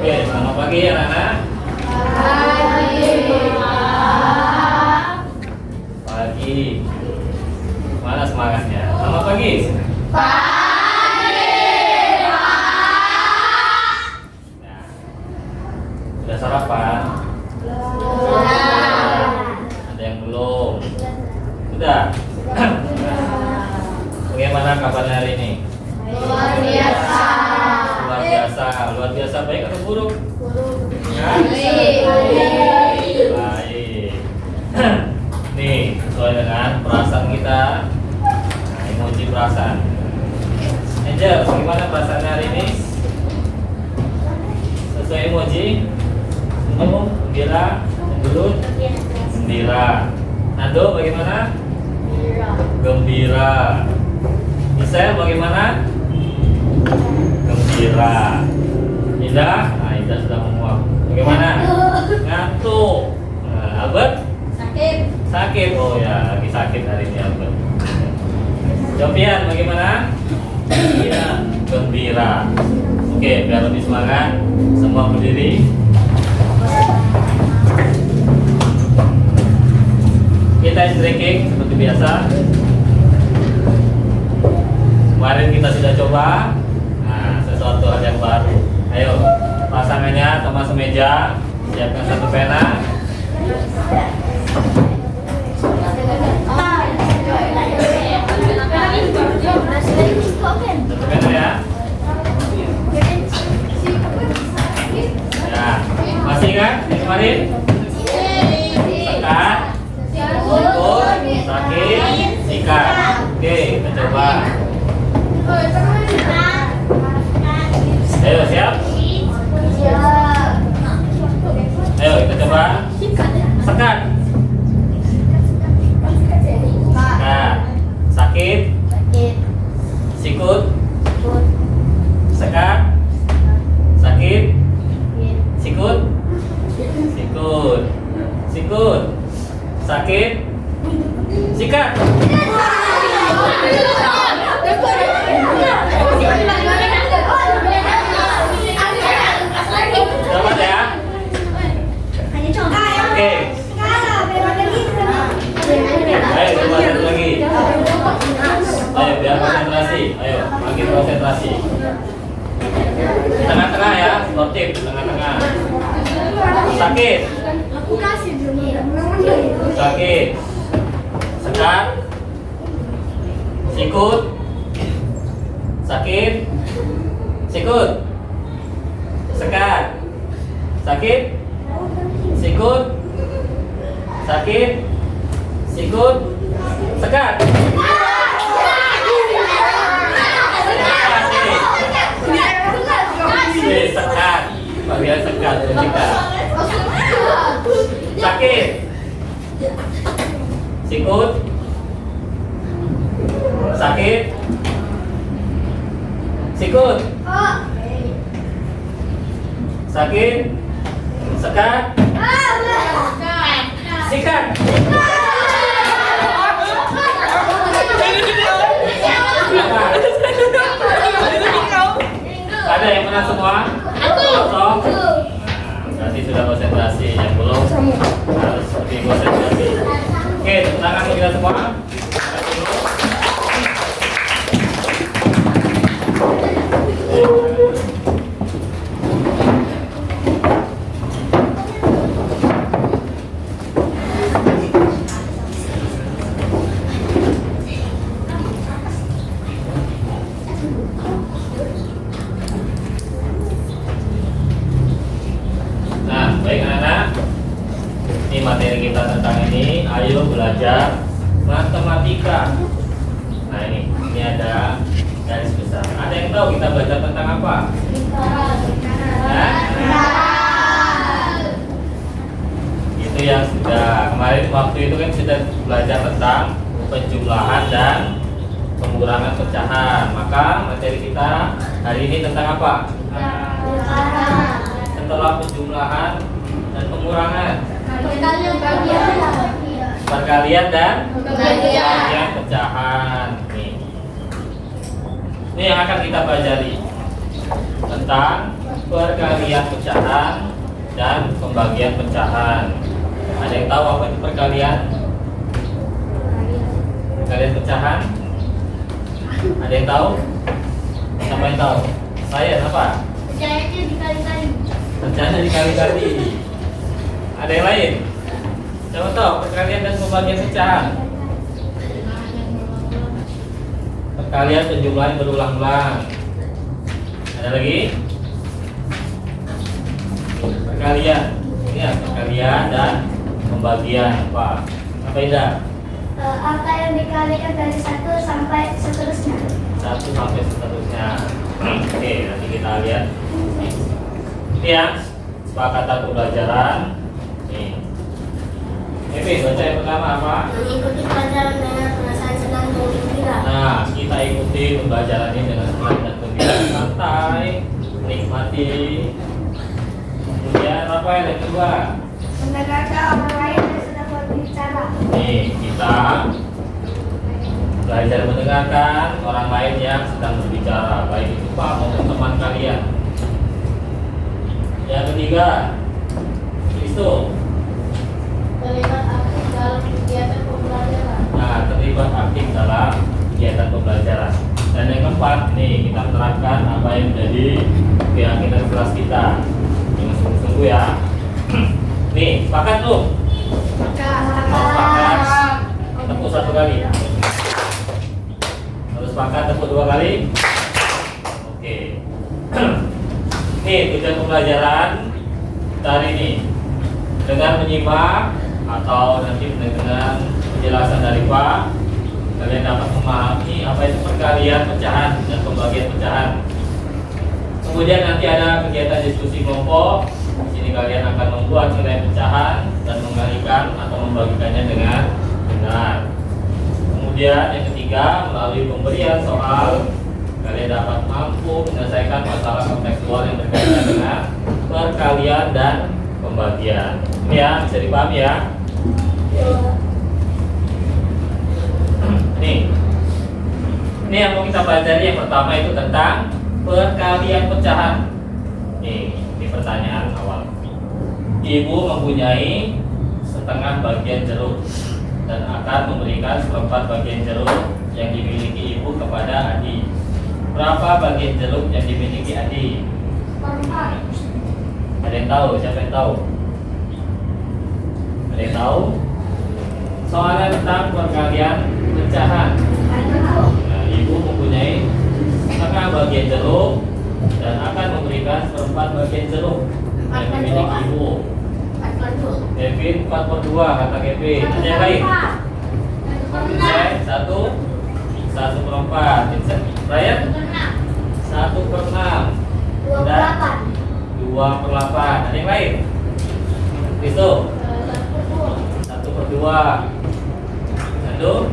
Oke, selamat pagi anak-anak. Pagi. Mana semangatnya? Selamat pagi. Nah, sudah sarapan? Ada yang belum? Sudah? Bagaimana kabarnya hari ini? Luar biasa. Luar biasa. Luar biasa baik atau buruk? Ya? Baik. Nih, sesuai dengan perasaan kita. Nah, emoji perasaan. Angel, bagaimana perasaannya hari ini? Sesuai emoji? Senyum, gembira, cemberut, gembira. Nando bagaimana? Gembira. Isel bagaimana? Gembira. Indah? Nah, Indah sudah menguap. Bagaimana? Ngantuk. Nah, Albert? Sakit. Oh ya, lagi sakit hari ini Albert. Jovian bagaimana? Iya, gembira. Oke, biar lebih semangat, semua berdiri. Kita stretching seperti biasa. Kemarin kita sudah coba. Nah, sesuatu hal yang baru. Ayo, pasangannya teman semeja, siapkan satu pena. Satu pena ya. Ya, masih kan? Yang kemarin? Sekat, ukur, sakit, sikat. Oke, kita coba. Ayo, siap? Ayo, kita coba. Sekat. Sekat. Sakit. Sikut. Sekat. Sakit. Sikut. Sikut. Sikut. Sakit. Sikat. Dapat ya? Oke. Ayo coba satu lagi. Ayo biar konsentrasi. Ayo makin konsentrasi. Tengah-tengah ya, sportif tengah-tengah. Sakit. Sakit. Sekat. Sikut. Sakit. Sikut. Sekat. Sakit. Sikut. Sakit. Sikut. Sekat. Sekat. Bagian sekat. Sakit. Sikut. Sakit. Sikut. Sakit. Sekat. Sikat. Ada yang menang semua? Kosong. Nah, berarti sudah konsentrasi. Yang belum harus lebih konsentrasi. Oke, tepuk tangan untuk kita semua. Baik anak-anak, ini materi kita tentang ini. Ayo belajar matematika. Nah ini ada garis besar. Ada yang tahu kita belajar tentang apa? Nah, itu yang sudah kemarin waktu itu kan sudah belajar tentang penjumlahan dan pengurangan pecahan. Maka materi kita hari ini tentang apa? Setelah penjumlahan dan pengurangan, perkalian dan pembagian pecahan. Ini yang akan kita pelajari tentang perkalian pecahan dan pembagian pecahan. Ada yang tahu apa itu perkalian? Perkalian pecahan? Ada yang tahu? Siapa yang tahu? Saya apa? Pecahannya dikali-kali. Pecahannya dikali-kali. Ada yang lain? Siapa tahu perkalian dan pembagian pecahan? Perkalian penjumlahan berulang-ulang. Ada lagi? Perkalian. Ini ya, perkalian dan pembagian apa? Apa Indah? Angka yang dikalikan dari 1 sampai seterusnya. 1 sampai seterusnya. Oke, nanti kita lihat. Ini ya, kesepakatan pembelajaran. Nih. Evi, baca yang pertama apa? Mengikuti pelajaran dengan perasaan senang dan gembira. Nah, kita ikuti pembelajaran ini dengan senang dan gembira, santai, nikmati. Kemudian apa yang kedua? Mendengarkan orang lain yang sedang berbicara. Nih, kita belajar mendengarkan orang lain yang sedang berbicara, baik itu Pak maupun teman kalian. Yang ketiga, itu. Terlibat aktif dalam kegiatan pembelajaran. Nah, terlibat aktif dalam kegiatan pembelajaran. Dan yang keempat, nih kita menerapkan apa yang menjadi keyakinan kelas kita. Jangan sungguh-sungguh ya. Nih, sepakat tuh. Sepakat. Tepuk 1 kali. Harus sepakat tepuk 2 kali. Oke. Nih tujuan pembelajaran hari ini dengan menyimak atau nanti dengan penjelasan dari Pak, kalian dapat memahami apa itu perkalian pecahan dan pembagian pecahan. Kemudian nanti ada kegiatan diskusi kelompok. Di sini kalian akan membuat nilai pecahan dan mengalikan atau membagikannya dengan benar. Kemudian yang ketiga, melalui pemberian soal, kalian dapat mampu menyelesaikan masalah kontekstual yang berkaitan dengan perkalian dan pembagian. Ini ya, bisa dipahami ya. Ini yang mau kita pelajari. Yang pertama itu tentang perkalian pecahan. Ini pertanyaan awal. Ibu mempunyai setengah bagian jeruk dan akan memberikan seperempat bagian jeruk yang dimiliki ibu kepada Adi. Berapa bagian jeruk yang dimiliki Adi? Ada yang tahu? Siapa yang tahu? Ada yang tahu? Soalnya tentang perkalian pecahan. Nah, ibu mempunyai setengah bagian jeruk dan akan memberikan seperempat bagian jeruk yang dimiliki ibu. Kevin 4/2 kata Kevin. Ada yang lain? Vincent 1/4. Vincent Brian 1/6. 2/8. Ada yang lain? Itu 1/2. Satu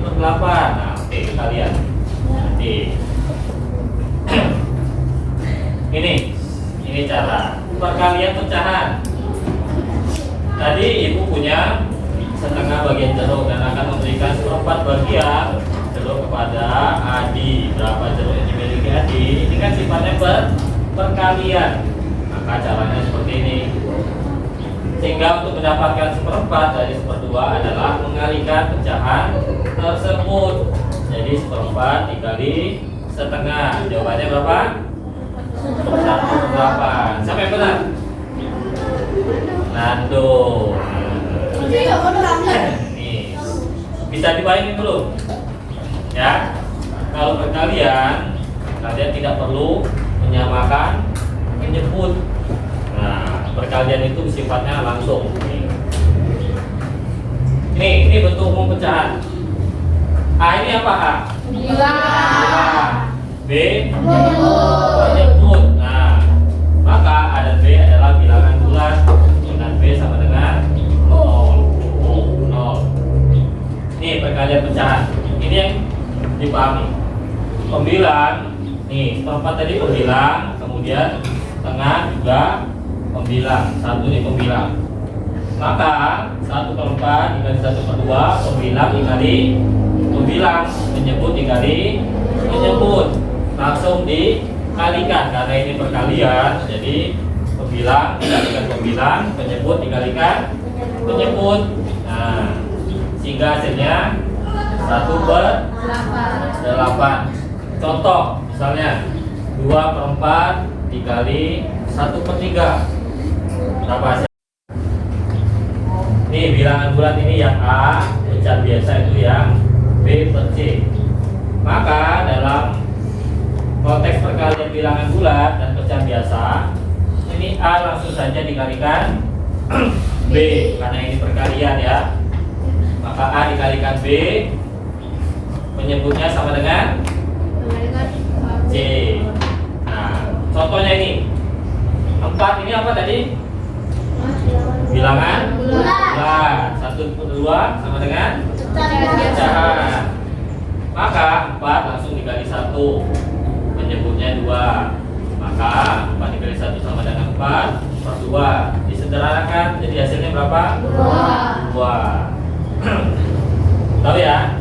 1/8. Nah, oke kita lihat nanti. Ini cara perkalian pecahan. Tadi ibu punya setengah bagian jeruk dan akan memberikan seperempat bagian jeruk kepada Adi. Berapa jeruk yang dimiliki Adi? Ini kan sifatnya perkalian. Maka caranya seperti ini. Sehingga untuk mendapatkan seperempat dari 1/2 adalah mengalikan pecahan tersebut. Jadi seperempat dikali setengah. Jawabannya berapa? 1/8. Siapa yang benar? Nando. Nih, bisa dibayangin belum? Ya, kalau perkalian, kalian tidak perlu menyamakan, menyebut. Nah, perkalian itu sifatnya langsung. Ini bentuk umum pecahan. A ini apa A? Bilang. B menyebut. Nah, maka A dan B adalah bilangan bulat dan B sama dengan 0. Ini perkalian pecahan. Ini yang dipahami. Pembilang. Nih, seperempat tadi pembilang, kemudian tengah juga pembilang. Satu ini pembilang. Maka 1/4 dikali 1/2 pembilang dikali pembilang, menyebut dikali menyebut. langsung dikalikan karena ini perkalian. Jadi pembilang dikalikan pembilang, penyebut dikalikan penyebut. Nah, sehingga hasilnya 1/8. Contoh misalnya 2/4 dikali 1/3. Berapa hasilnya? Nih bilangan bulat ini yang A, pecahan biasa itu yang B per C. Maka dalam konteks perkalian bilangan bulat dan pecahan biasa, ini A langsung saja dikalikan B karena ini perkalian ya. Maka A dikalikan B, penyebutnya sama dengan C. Nah, contohnya ini 4 ini apa tadi? Bilangan bulat. 1/2 sama dengan pecahan. Maka 4 langsung dikali 1, penyebutnya 2. Maka 4 dikali 1 sama dengan 4/2. Disederhanakan jadi hasilnya berapa? 2. Tahu ya?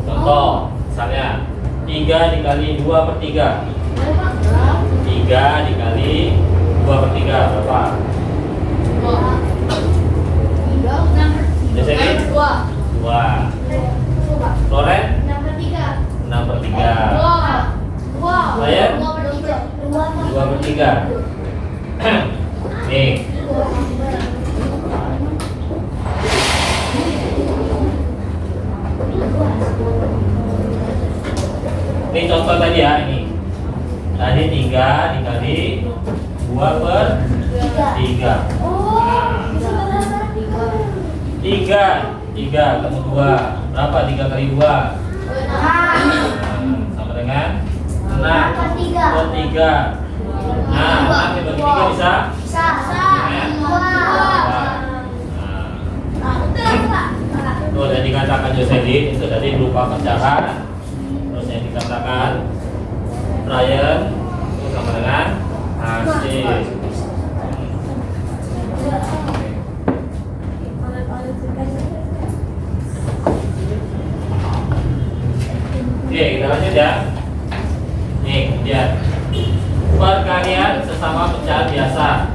Contoh misalnya 3 dikali 2/3. 3 dikali 2/3 berapa? Jadi 2. Loren 6/3. Saya 2/3. Nih. Ini contoh tadi ya ini. Tadi 3 dikali 2/3. 3 ketemu 2. Berapa 3 kali 2? Sama dengan 6/3. Nah, 6 dibagi 3 bisa? Tuh udah dikatakan Jocelyn itu tadi berupa pecahan. Terus yang dikatakan Ryan itu sama dengan hasil. Oke, kita lanjut ya. Nih, kemudian perkalian sesama pecahan biasa.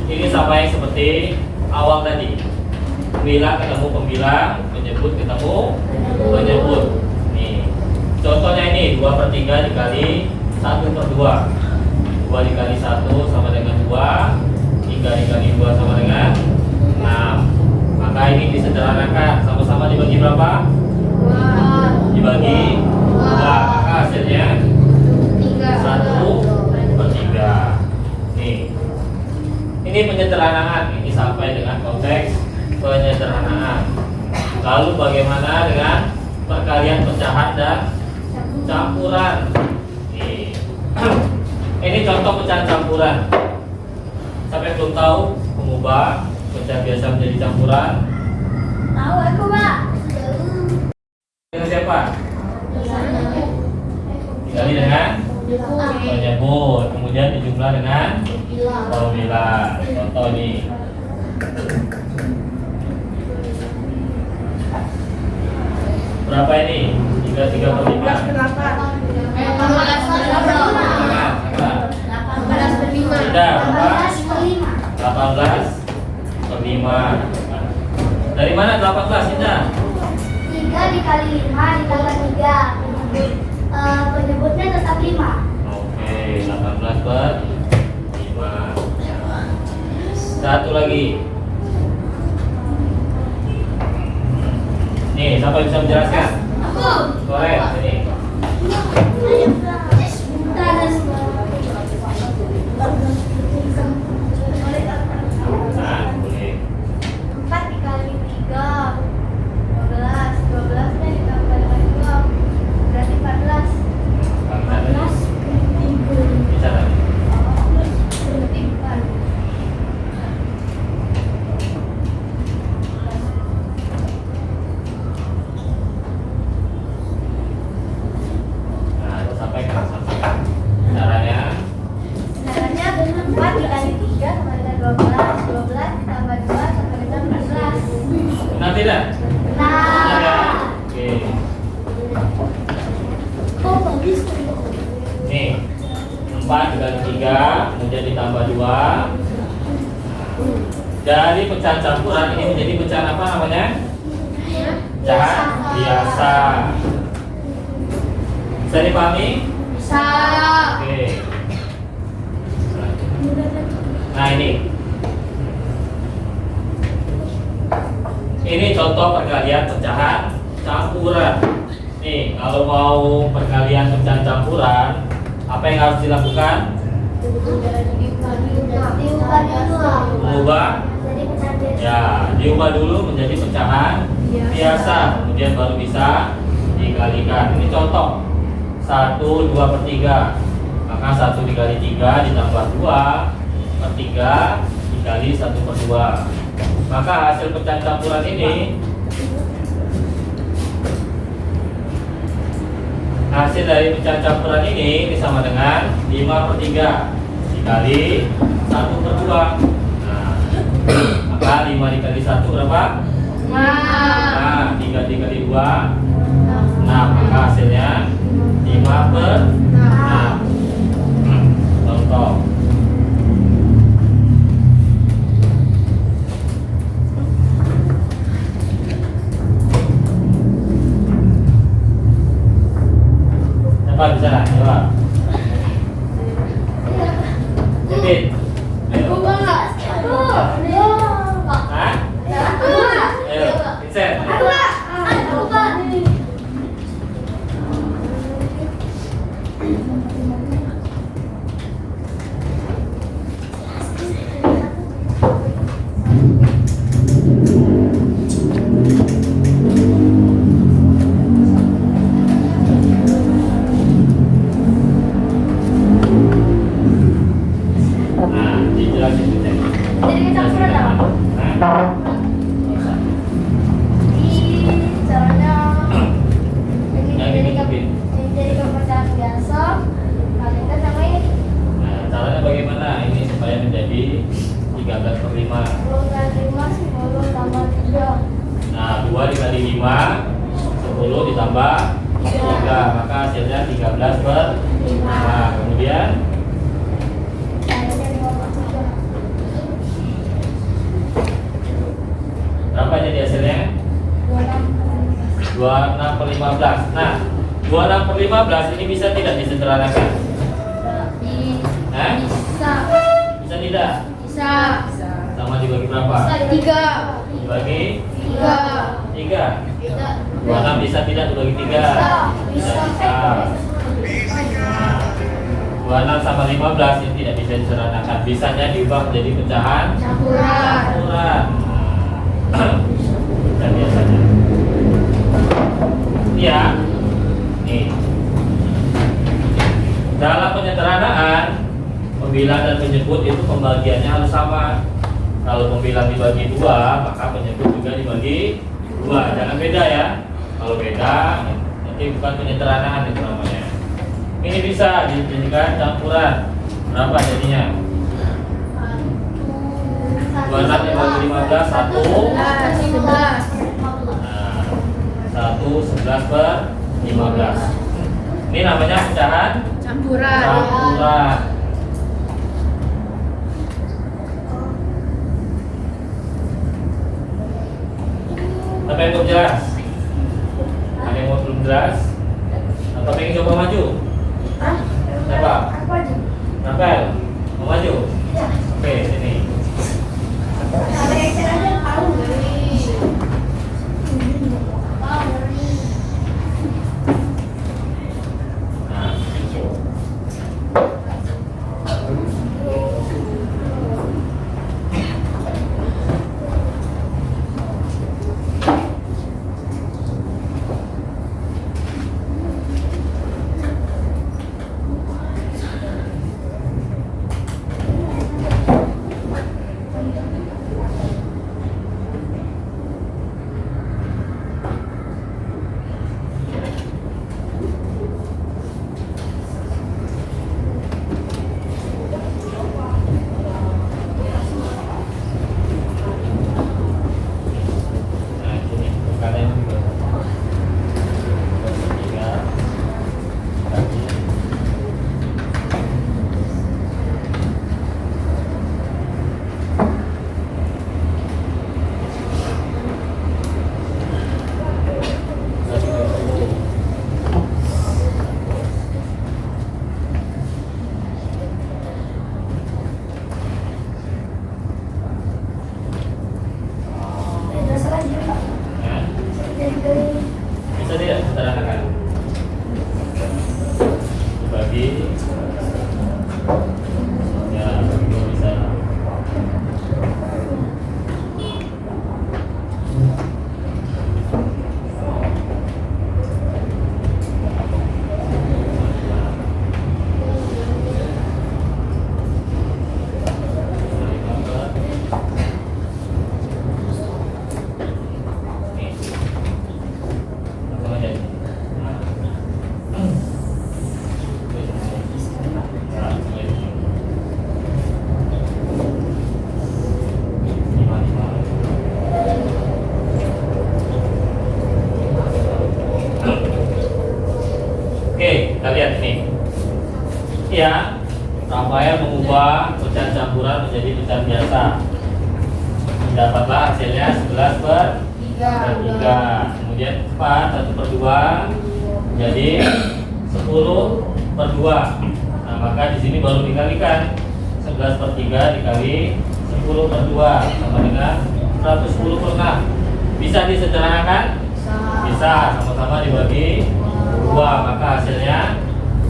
Ini sama yang seperti awal tadi. Pembilang ketemu pembilang, penyebut ketemu penyebut. Nih, contohnya ini 2/3 dikali 1/2. 2 dikali 1 sama dengan 2. 3 dikali 2 sama dengan 6. Maka ini disederhanakan. Sama-sama dibagi berapa? Dibagi 2. Maka hasilnya 1/3. Nih, ini penyederhanaan. Ini sampai dengan konteks penyederhanaan. Lalu bagaimana dengan perkalian pecahan dan campuran? Nih. Ini contoh pecahan campuran. Sampai belum tahu mengubah pecahan biasa menjadi campuran? Tahu aku, Pak. Dengan siapa? Dikali dengan penyebut, kemudian dijumlah dengan pembilang. Contoh ini. Berapa ini? 3/3. 18/5. Dari mana 18 Indah? 3 dikali 5 ditambah 3. Penyebutnya tetap 5. Oke, 18/5. Satu lagi. Nih, siapa bisa menjelaskan? Aku. Korek, sini. Nah, boleh. 4 dikali 3 12. 12 nya ditambah dengan 2 berarti 14. 14 Bisa lagi. berarti 4. 4 dikali 3, kemudian ditambah 2. Dari pecahan campuran ini menjadi pecahan apa namanya? Pecahan biasa. Bisa dipahami? Bisa. Oke. Nah ini contoh perkalian pecahan campuran. Nih, kalau mau perkalian pecahan campuran, apa yang harus dilakukan? Mengubah, ya, diubah dulu menjadi pecahan biasa, kemudian baru bisa dikalikan. Ini contoh 1 2/3. Maka 1 dikali 3 ditambah 2/3 dikali 1/2. Maka hasil pecahan campuran ini, hasil dari pecahan campuran ini sama dengan 5/3 dikali 1/2. Nah, maka 5 dikali 1 berapa? 5. 3 dikali 2 6. Maka hasilnya 5/6. Contoh. Siapa bisa lah? Coba. Bibit. Ayo. Hah? Ayo, Vincent. Nah, dijelasin Vincent. Jadi kita pernah tahu. Hah? Jadi kepercayaan biasa, kalian sama ini. Nah, caranya bagaimana ini supaya menjadi 13/5? 10 tambah 3. Nah, 2 dikali 5 10 ditambah 3, maka hasilnya 13/5. Kemudian berapa jadi hasilnya? 26/15. Nah, 26/15 ini bisa tidak disederhanakan? Hah? Bisa tidak? Sama dibagi berapa? 3. Dibagi 3. 26 bisa tidak dibagi 3? Tidak bisa. Nah, 26 sama 15 ini tidak bisa disederhanakan. Bisanya diubah menjadi pecahan campuran. Dan biasanya ya, nih dalam penyederhanaan pembilang dan penyebut itu pembagiannya harus sama. Kalau pembilang dibagi 2, maka penyebut juga dibagi 2. Jangan beda ya. Kalau beda, nanti bukan penyederhanaan itu namanya. Ini bisa dijadikan campuran. Berapa jadinya? 26 dibagi 15 1. 11/15. Ini namanya pecahan Campuran. Apa yang belum jelas? Ada yang mau belum jelas? Atau pengen coba maju? Siapa? Rafael, mau maju? Oke, sini. ya, Rafael mengubah pecahan campuran menjadi pecahan biasa. Dapatlah hasilnya 11/3. Kemudian 4/1/2 jadi 10/2. Nah, maka di sini baru dikalikan 11/3 dikali 10/2 sama dengan 110/6. Bisa disederhanakan? Bisa. Sama-sama dibagi 2, maka hasilnya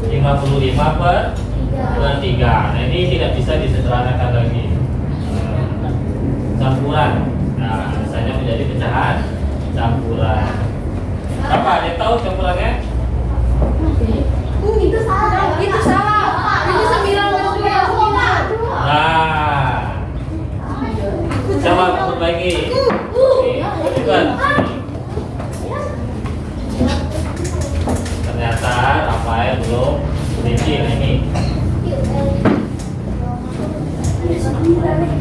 55/3. Nah, ini tidak bisa disederhanakan lagi. Campuran. Nah, misalnya menjadi pecahan campuran. Apa? Ada yang tahu campurannya? Itu salah. Itu salah. Itu 9/2. Nah, coba perbaiki. Bukan. Ternyata Rafael belum teliti ini.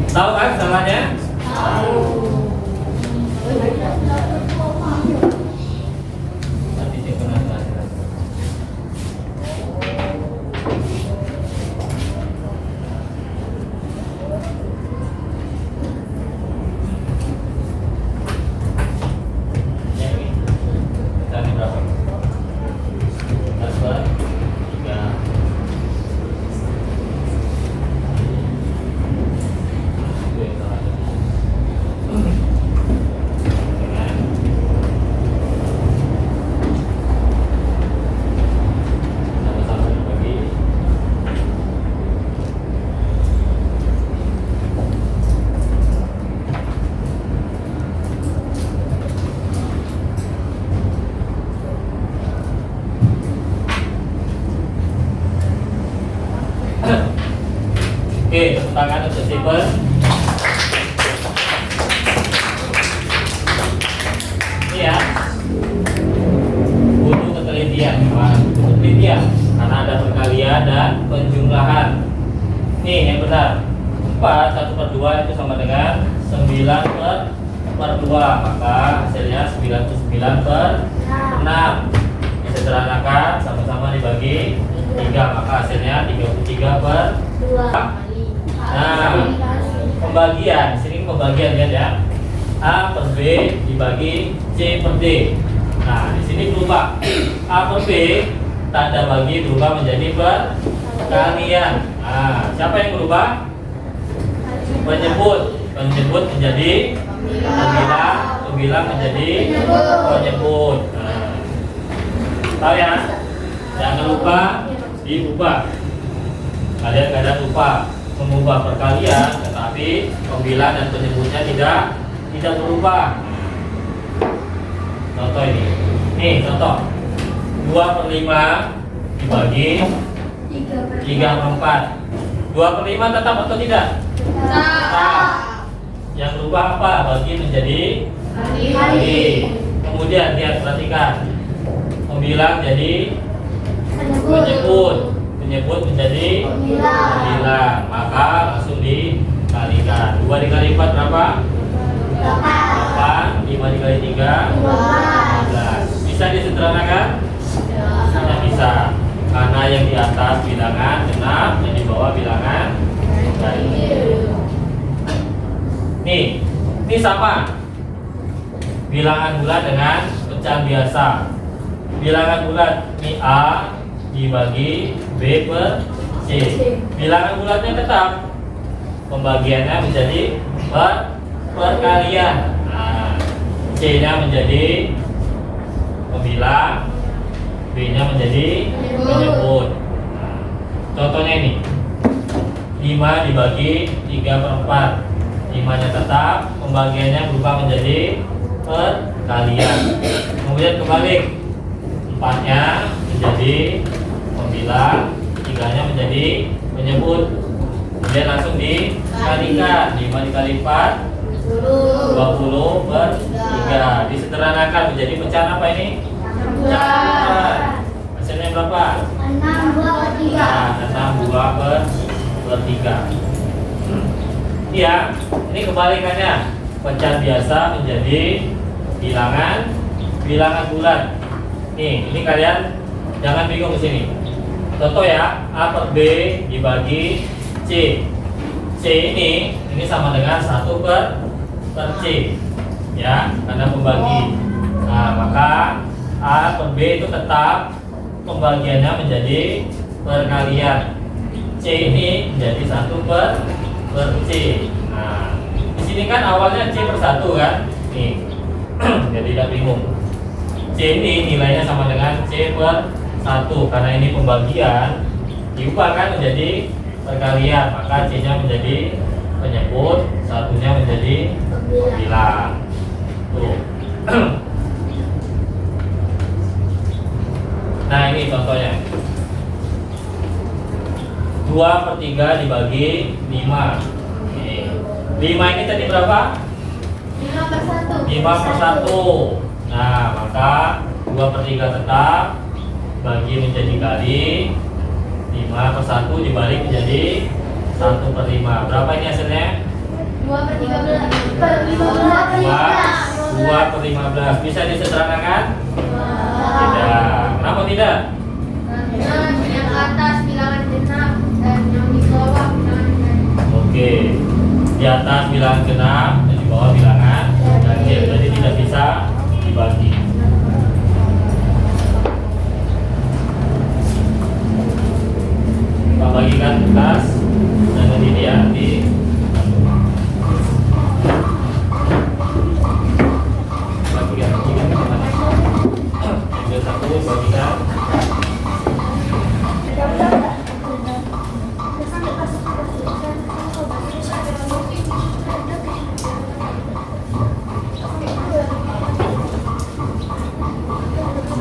Tahu kan salahnya? Nanti saya pernah jelasin. Ya, ini. Tadi berapa? 11/3. Itu yang salah. Sama-sama berbagi. Oke, tepuk tangan untuk Stephen. Ini ya, butuh ketelitian, butuh ketelitian karena ada perkalian dan penjumlahan. Nih yang benar, 4/1/2 itu sama dengan 9/2, maka hasilnya 99/6. Disederhanakan, sama-sama dibagi 3, maka hasilnya 33/2. Nah, pembagian, sini pembagian lihat ya. A per B dibagi C per D. Nah, di sini berubah. A per B tanda bagi berubah menjadi perkalian. Nah, siapa yang berubah? Penyebut menjadi pembilang menjadi penyebut. Nah, tahu ya? Jangan lupa diubah. Kalian kadang lupa mengubah perkalian, tetapi pembilang dan penyebutnya tidak berubah. Contoh ini. Nih, contoh. 2/5 dibagi 3/4. 2/5 tetap atau tidak? Tetap. Yang berubah apa? Bagi menjadi bagi. Kemudian lihat, perhatikan. Pembilang jadi penyebut menjadi pembilang, maka langsung dikalikan. 2 dikali 4 berapa? 8. 5 dikali 3 15. Bisa disederhanakan? Tidak bisa, karena yang di atas bilangan genap, yang di bawah bilangan ganjil. Nih, ini sama bilangan bulat dengan pecahan biasa. Bilangan bulat ini A dibagi B per C. Bilangan bulatnya tetap, pembagiannya menjadi perkalian. Nah, C-nya menjadi pembilang, B-nya menjadi penyebut. Nah, contohnya ini 5 dibagi 3/4. 5-nya tetap, pembagiannya berubah menjadi perkalian. Kemudian kebalik, 4-nya menjadi pembilang, 3-nya menjadi penyebut. Kemudian langsung dikalikan. 5 dikali 4 20/3. Disederhanakan menjadi pecahan apa ini? Pecahan. Hasilnya berapa? 6/2/3. Iya, ini kebalikannya. Pecahan biasa menjadi bilangan bulat. Nih, ini kalian jangan bingung di sini. Contoh ya, A per B dibagi C. C ini sama dengan 1 per C. Ya, karena pembagi. Nah, maka A per B itu tetap pembagiannya menjadi perkalian. C ini menjadi 1 per C. Nah, di sini kan awalnya C per 1 kan? Nih. Jadi tidak bingung. C ini nilainya sama dengan C per 1 karena ini pembagian diubahkan menjadi perkalian, maka C-nya menjadi penyebut, satunya menjadi bilang. Tuh. Nah, ini contohnya. 2 per 3 dibagi 5. Nih. 5 ini tadi berapa? 5 per 1. 5 per 1. Nah, maka 2 per 3 tetap bagi menjadi kali 5 per 1 dibalik menjadi 1 per 5. Berapa ini hasilnya? 2 per 13 per 2 per 15. Bisa disederhanakan? Tidak. Kenapa tidak? Karena yang ke atas bilangan genap dan yang di bawah bilangan ganjil. Oke. Di atas bilangan genap dan di bawah bilangan ganjil. Jadi tidak bisa dibagi. Kita bagikan tugas dan ini ya di bagikan bagaimana? Ambil satu bagikan.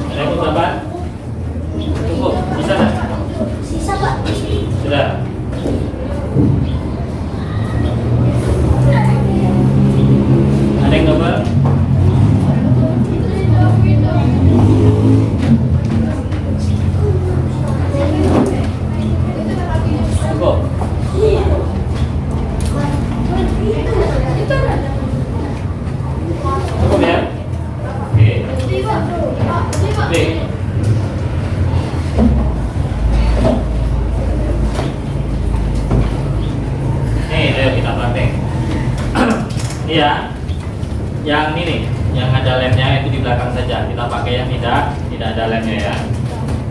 Ada yang mau tambahan? Cukup, bisa nggak? Sisa Pak. Sudah. Ada yang double? Cukup. Cukup ya? Oke. Baik. Nih, ayo kita praktek. Ini ya, yang ini nih, yang ada lemnya itu di belakang saja. Kita pakai yang tidak ada lemnya ya.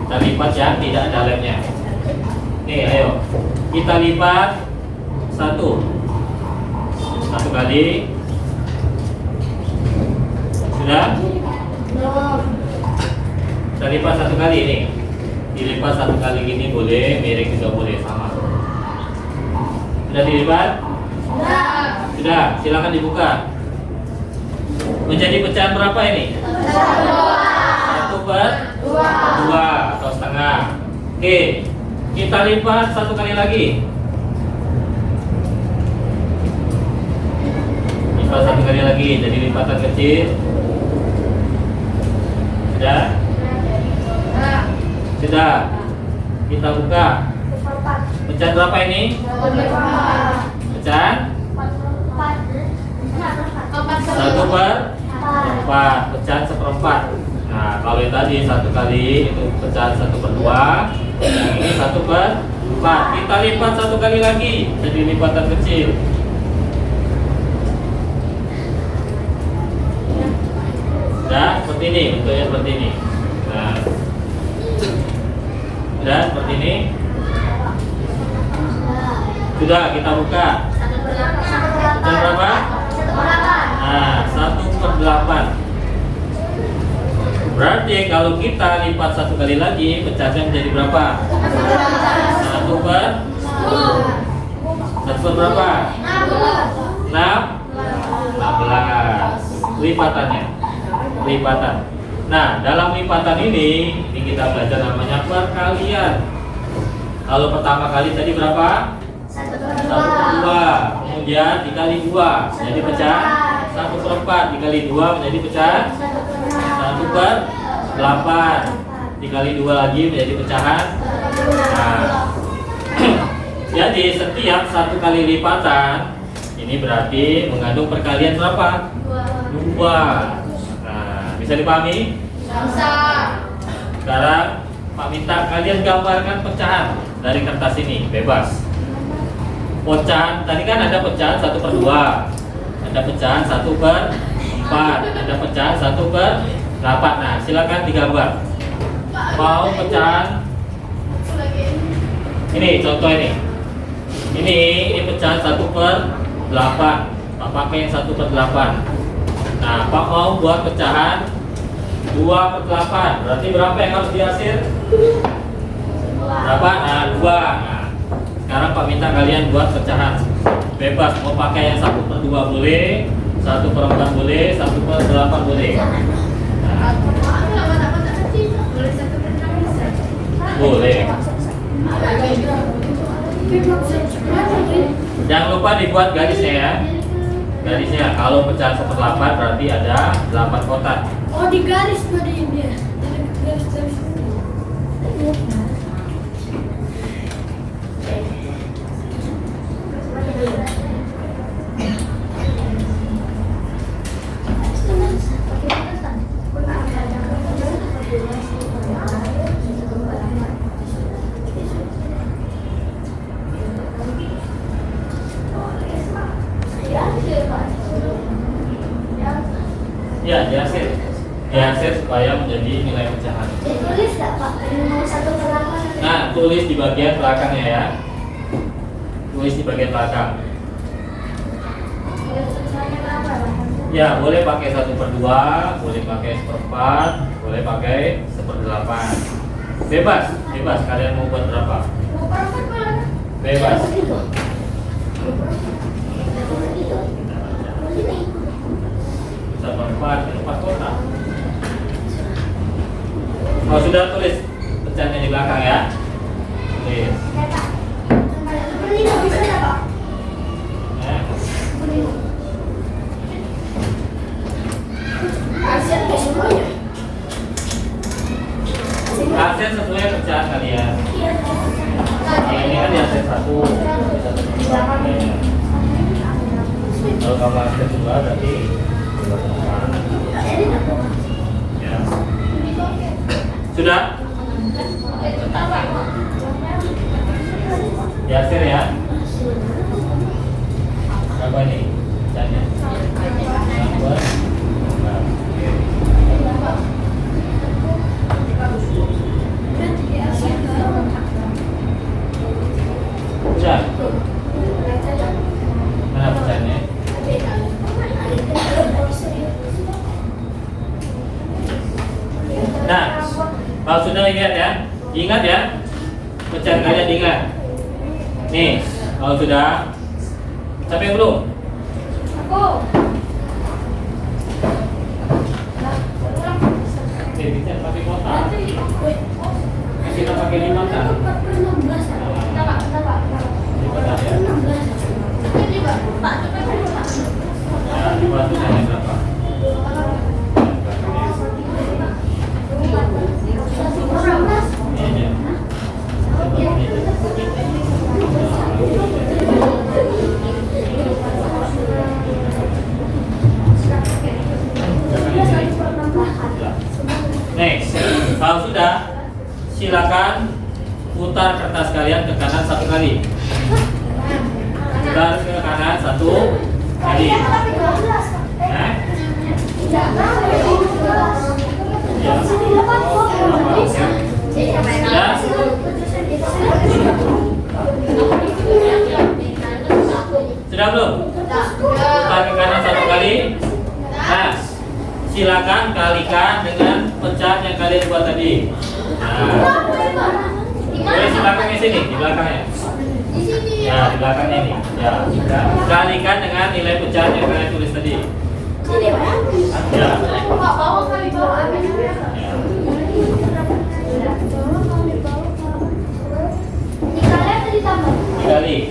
Kita lipat yang tidak ada lemnya. Nih, ayo kita lipat satu kali. Sudah? Kita lipat 1 kali ini. Dilipat 1 kali gini boleh, miring juga boleh, sama. Sudah dilipat? Sudah, silakan dibuka. Menjadi pecahan berapa ini? 1 per 2 atau setengah. Oke, kita lipat 1 kali lagi. Lipat 1 kali lagi, jadi lipatan kecil. Sudah? Sudah. Kita buka. Pecahan berapa ini? Pecahan 1 per 4. Pecahan 1/4. Nah, kalau yang tadi 1 kali itu pecahan 1 per 2. Yang ini 1 per 4. Kita lipat 1 kali lagi, jadi lipatan kecil. Sudah, seperti ini, bentuknya seperti ini. Nah, sudah seperti ini. Sudah, kita buka. Pecahan berapa? Nah, 1/8. Berarti kalau kita lipat 1 kali lagi, pecahnya menjadi berapa? 1 per 1 per berapa? 16 lipatannya. Lipatan. Nah, dalam lipatan ini kita belajar namanya perkalian. Kalau pertama kali tadi berapa? 1 per 2. Kemudian dikali 2 jadi pecah 1/4. Dikali 2 menjadi pecah 1 per 8. Dikali 2 lagi menjadi pecahan. Nah, jadi setiap 1 kali lipatan ini berarti mengandung perkalian berapa? 2. Nah, bisa dipahami? Bisa. Sekarang Pak minta kalian gambarkan pecahan dari kertas ini, bebas. Pecahan, tadi kan ada pecahan 1/2, ada pecahan 1/4, ada pecahan 1/8. Nah, silakan digambar. Mau pecahan ini, contoh ini. Ini pecahan 1/8. Pak pakai yang 1/8. Nah, Pak mau buat pecahan 2/8. Berarti berapa yang harus dihasil? Berapa? Nah, 2. Nah, sekarang Pak minta kalian buat pecahan. Bebas, mau pakai yang 1/2 boleh, 1/4 boleh, 1/8 boleh. Nah, boleh. Jangan lupa dibuat garisnya ya. Garisnya kalau pecahan 1/8 berarti ada 8 kotak. Oh, di garis tadi dia. Garis. Ya, dihasil supaya menjadi nilai pecahan. Ditulis nggak Pak? Mau 1/8. Nah, tulis di bagian belakangnya ya. Tulis di bagian belakang. Ya, boleh pakai 1/2, boleh pakai 1/4, boleh pakai 1/8. Bebas, bebas. Kalian mau buat berapa? Bebas. Empat kotak. Oh, sudah tulis pecahannya di belakang ya. Tulis. Ya. Hasil sesuai pecahan kalian. Nah, ini kan hasil 1. Kalau kamu hasil 2 berarti ya. Sudah? Dihasil ya. Berapa ini? Pecahannya? 6. Sudah? Mana pecahannya? Nah, kalau sudah ingat ya, pecahan kalian ingat. Nih, kalau sudah, sampai belum? Aku. Oke, bisa pakai kotak. Kita pakai 5 kan? Ya, dibantu hanya berapa? Ini next, kalau sudah, silakan putar kertas kalian ke kanan 1 kali. Putar ke kanan 1 kali. Nah. Ya. Sudah belum? Putar ke kanan 1 kali. Nah, silakan kalikan dengan pecahan yang kalian buat tadi. Nah, boleh di belakangnya sini, di belakangnya. Ya, di belakangnya ini. Ya, kalikan dengan nilai pecahan yang kalian tulis tadi. Ya.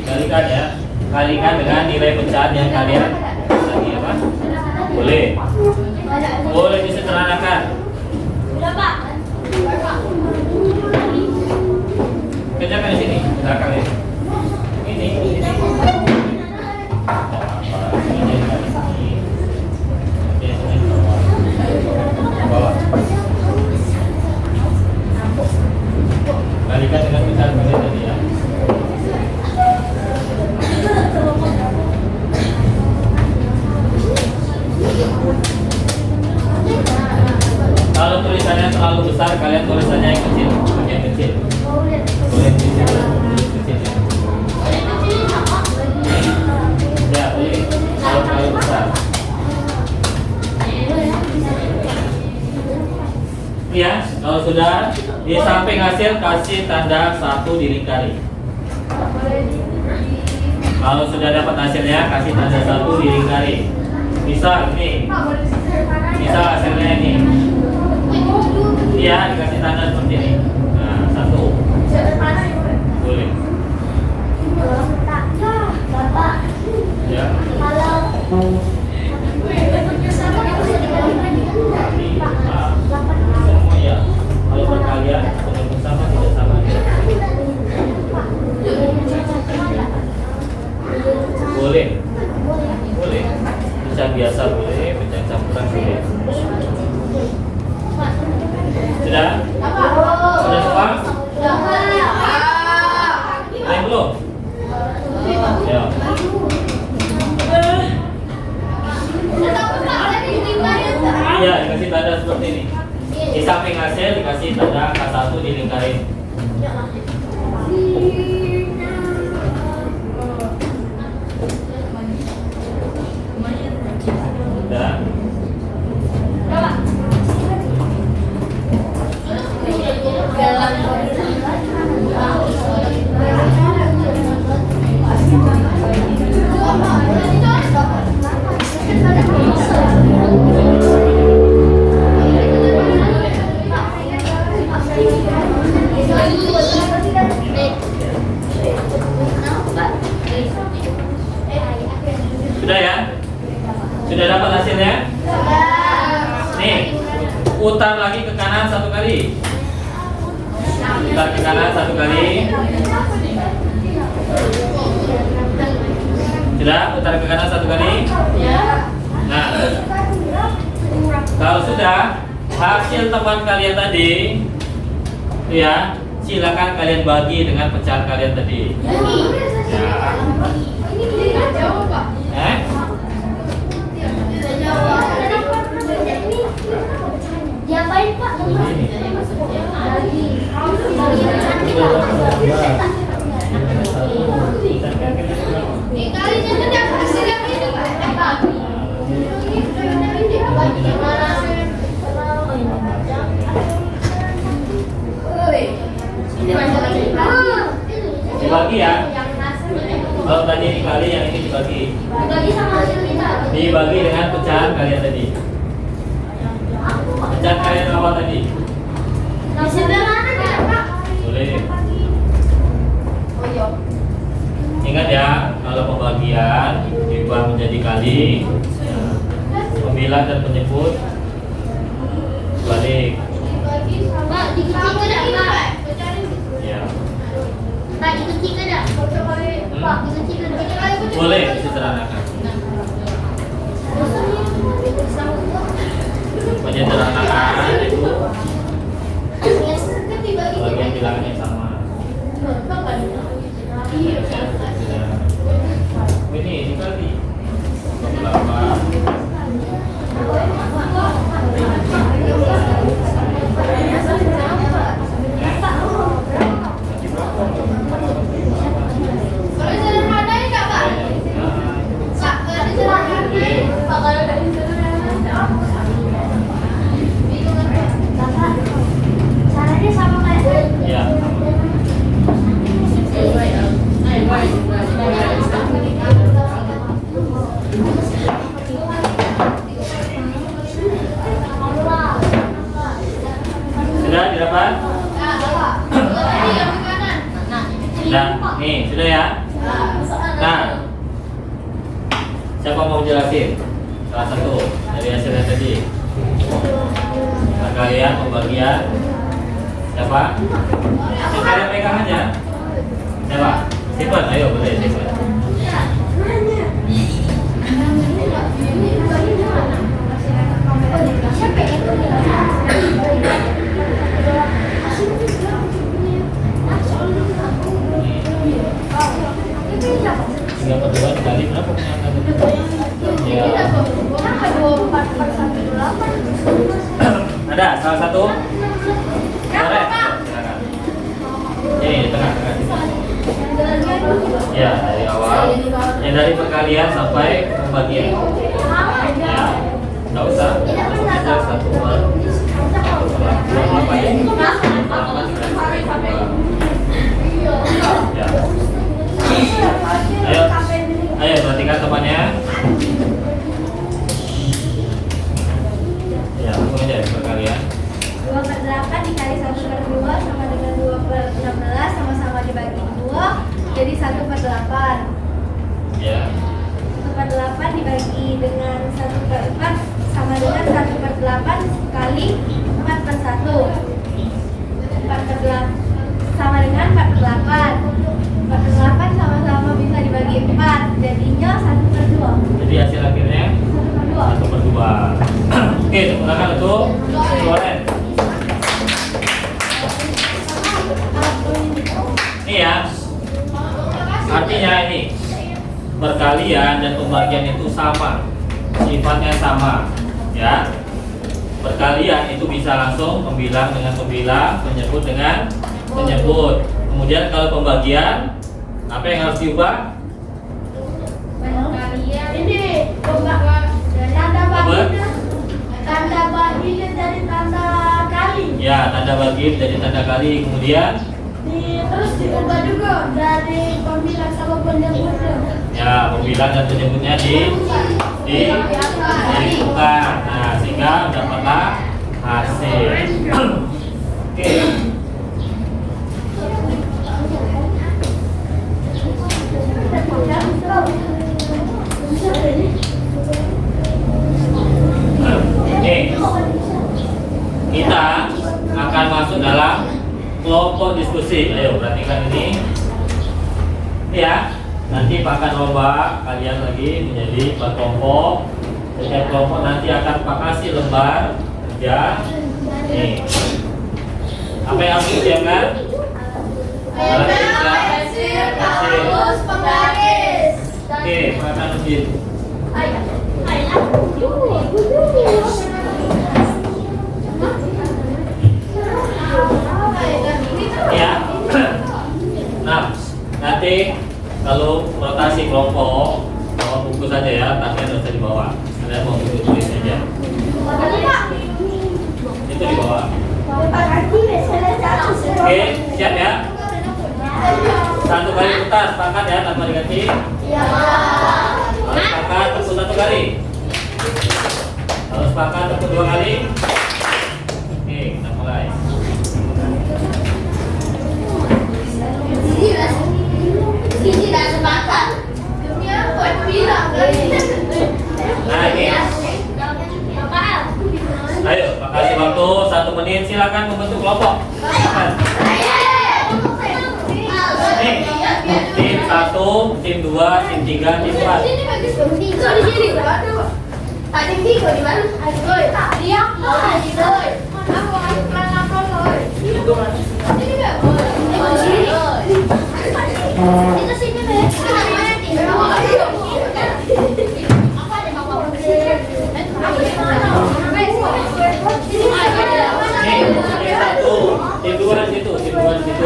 Kalikan ya. Kalikan dengan nilai pecahan yang kalian tadi apa? Boleh. Boleh disederhanakan. Kerjakan di sini, belakang ini. Ini. Bawah. sudah, di samping hasil kasih tanda 1 dilingkari. Kalau sudah dapat hasilnya, kasih tanda 1 dilingkari. Misal ini, misal hasilnya ini, iya dikasih tanda seperti ini. Nah, 1 boleh. Bapak, Ya. kalau Semua ya. Kalau berkalian atau bersama tidak sama. Boleh. Boleh. Pecah biasa boleh, pecah campuran boleh. Sudah? Sudah semua? Lain belum? Ya. Iya, dikasih tanda seperti ini. Di samping hasil dikasih tanda K1 dilingkarin. Sudah. Sudah ya? Sudah dapat hasilnya? Nih, putar lagi ke kanan 1 kali. Putar ke kanan 1 kali. Sudah, putar ke kanan 1 kali. Nah, kalau sudah hasil teman kalian tadi, ya, silakan kalian bagi dengan pecahan kalian tadi. Ya. Diapain Pak? Dibagi ya. Kalau tadi dikali, yang ini dibagi. Dibagi dengan pecahan kalian tadi. Pecahan kalian apa tadi? Boleh. Ingat ya, kalau pembagian diubah menjadi kali, pembilang dan penyebut balik. Ya. Boleh disederhanakan. Menyederhanakan itu bagian bilangannya sama. Ini dikali berapa? Caranya sama kayak Ya. Sudah didapat? Nah, nih sudah ya. Nah, siapa mau jelasin salah satu dari hasilnya tadi? Nah, kalian pembagian siapa? Yang kalian pegang aja. Siapa? Simpan, ayo boleh simpan. Tinggal berdua dikali berapa punya ya. Ada salah satu? Boleh? Silakan. Ini di tengah-tengah. Ya, dari awal. Ya, dari perkalian sampai pembagian. Ya, nggak usah. Kita satu apa ya? Ya. Ayo perhatikan temannya. Ya, langsung aja perkalian. 2/8 dikali 1/2 sama dengan 2/16 sama-sama dibagi 2 jadi 1/8. Ya. 1/8 dibagi dengan 1/4 sama dengan 1/8 kali 4/1. 4/8 sama dengan 4/8. 4/8 sama-sama bisa dibagi 4 jadinya 1/2. Jadi hasil akhirnya 1/2. 1/2. Oke, silakan untuk Loren. Ini ya. Artinya ini perkalian dan pembagian itu sama, sifatnya sama, ya. Perkalian itu bisa langsung pembilang dengan pembilang, penyebut dengan penyebut. Kemudian kalau pembagian, apa yang harus diubah? Ini tanda baginya. Tanda baginya dari tanda kali. Ya, tanda bagi jadi tanda kali. Kemudian Terus diubah juga dari pembilang sama penyebutnya. ya, pembilang dan penyebutnya dibuka. Nah, sehingga dapatlah hasil. Oke. Oke. Kita akan masuk dalam kelompok diskusi. Ayo perhatikan ini. Ya, nanti akan lomba kalian lagi menjadi 4 kelompok. Setiap kelompok nanti akan Pak kasih lembar kerja. Nih. Apa yang harus disiapkan? Oke, silakan Udin. Ya. Nah, nanti kalau rotasi kelompok bawa buku saja ya, tasnya tidak usah dibawa. Kalian mau buku tulis aja. Itu dibawa. Oke, siap ya? Satu kali putar, sepakat ya tanpa diganti. Harus sepakat tepuk 1 kali. Harus sepakat tepuk 2 kali. Oke, kita mulai. Nah ini. Ayo, kasih waktu 1 menit. Silakan membentuk kelompok. Silakan. Nih, tim 1, tim 2, tim 3, tim 4. Nih, tim 1, tim 2 di situ, tim 2 di situ.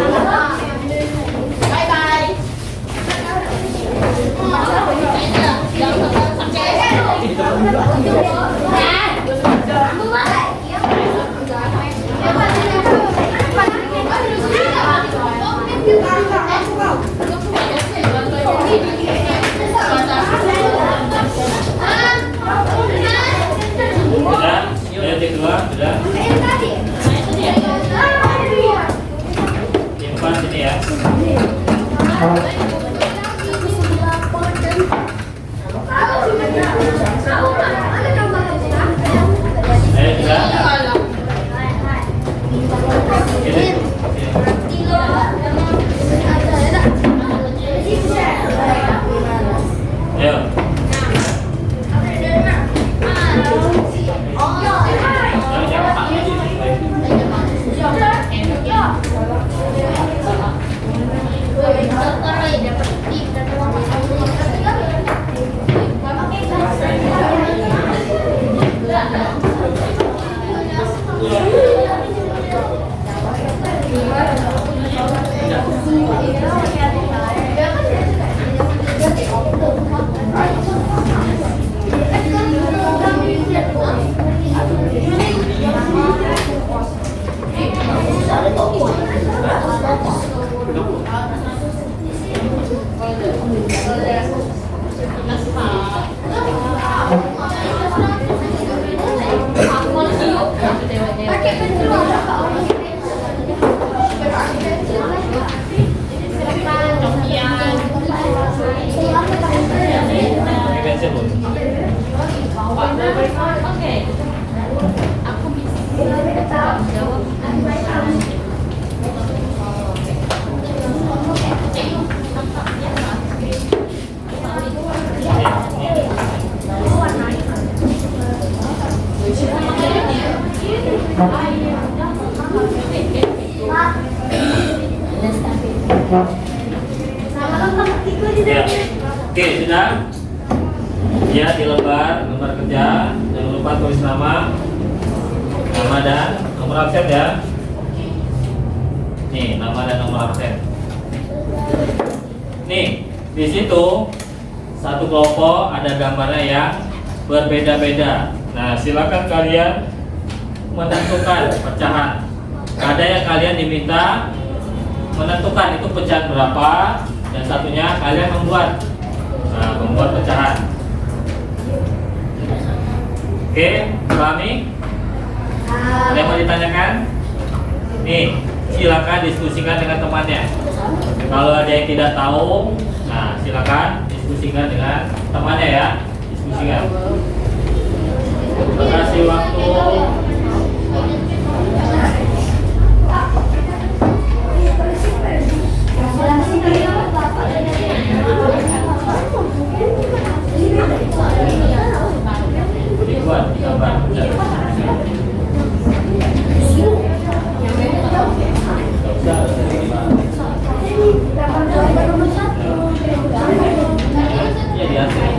Sudah? Ayo tim 2, sudah. Tim 4 sini ya. Ayo sudah. Ini. Ayo. Pakai pensil belum? Oke. Aku bisa jawab. Ya. Oke, sudah? Ya, di lembar kerja. Jangan lupa tulis nama dan nomor absen ya. Nih, nama dan nomor absen. Nih, di situ satu kelompok ada gambarnya yang berbeda-beda. Nah, silakan kalian menentukan pecahan. Ada yang kalian diminta menentukan itu pecahan berapa, dan satunya kalian membuat pecahan. Oke, pahami? Ada yang mau ditanyakan? Nih, silakan diskusikan dengan temannya. Kalau ada yang tidak tahu, nah silakan diskusikan dengan temannya ya. Diskusikan. Terima kasih waktu. Dibuat gambar. Iya di atas.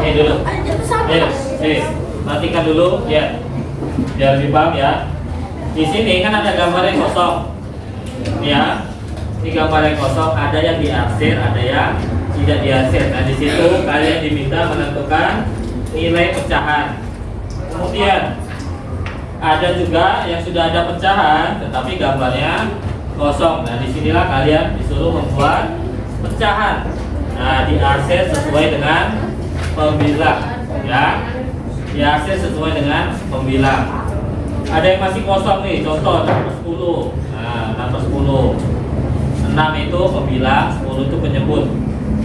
Ini dulu. Matikan dulu ya. Biar lebih paham ya. Di sini kan ada gambar yang kosong. Ya. Ini gambar yang kosong, ada yang diarsir, ada yang tidak diarsir. Nah, di situ kalian diminta menentukan nilai pecahan. Kemudian ada juga yang sudah ada pecahan tetapi gambarnya kosong. Nah, disinilah kalian disuruh membuat pecahan. Nah, diarsir sesuai dengan pembilang ya. Diarsir sesuai dengan pembilang. Ada yang masih kosong nih, contoh nomor 10. Nah, nomor 10. 6 itu pembilang, 10 itu penyebut.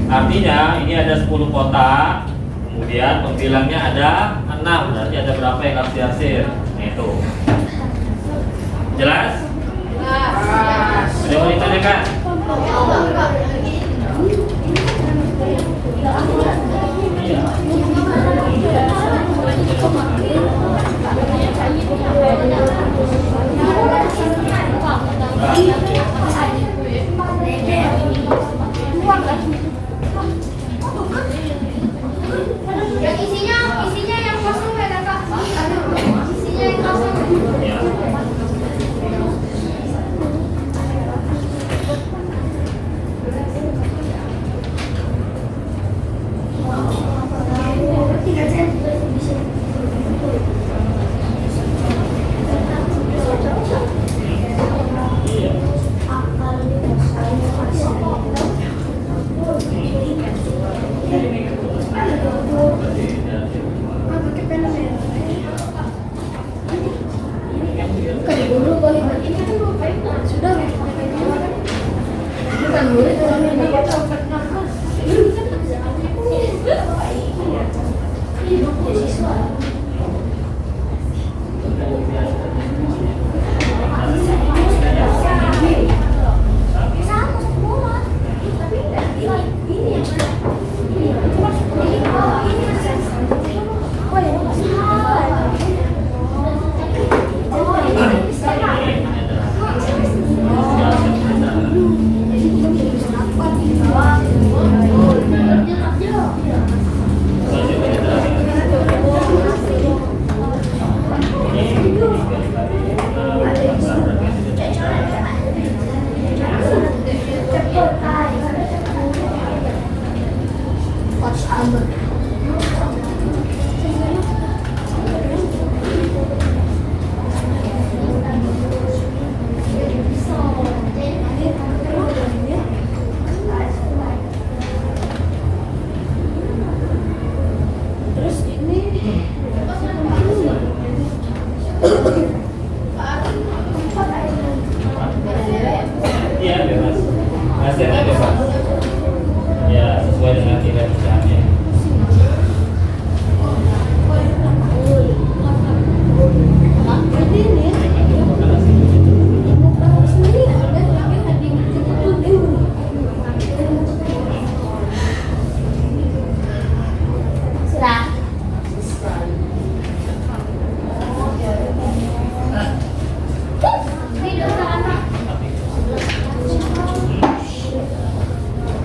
Artinya ini ada 10 kotak. Kemudian pembilangnya ada 6, berarti ada berapa yang harus diarsir? Nah, itu. Jelas? Ada yang mau ditanyakan? Iya. Yang isinya yang kosong ya kakak. Isinya yang kosong. Ya. Iya bebas. Hasilnya bebas. Ya sesuai dengan nilai pecahannya.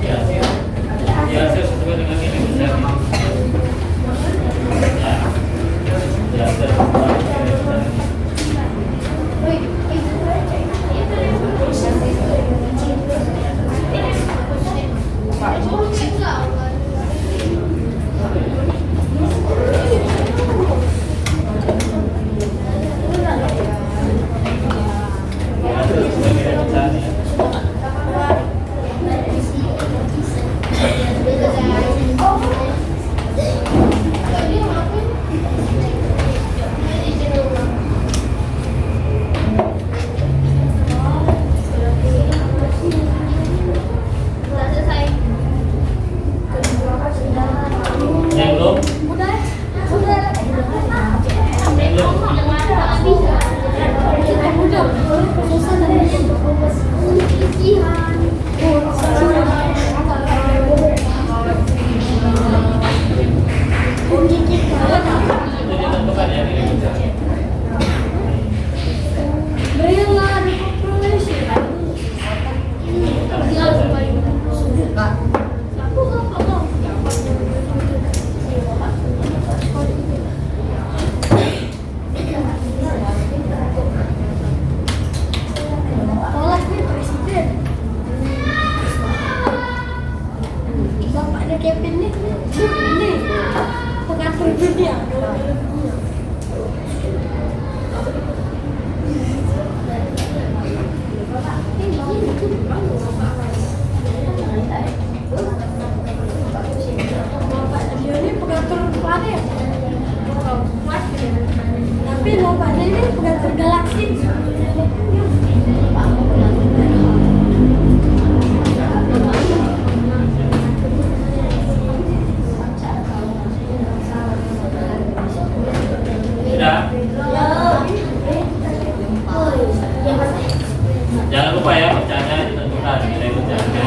Ya hasil. Ya hasil sesuai dengan nilai pecahannya. Ya hasil sesuai dengan nilai pecahannya. Ya hasil sesuai nilai pecahannya. Yang belum? Yang belum? Itu ditentukan ya nilai pecahannya. Kevin nih, ini pengatur dunia. Dia ini pengatur planet. Tapi bapaknya ini pengatur galaksi. Sudah? Jangan lupa ya pecahannya ditentukan nilai pecahannya.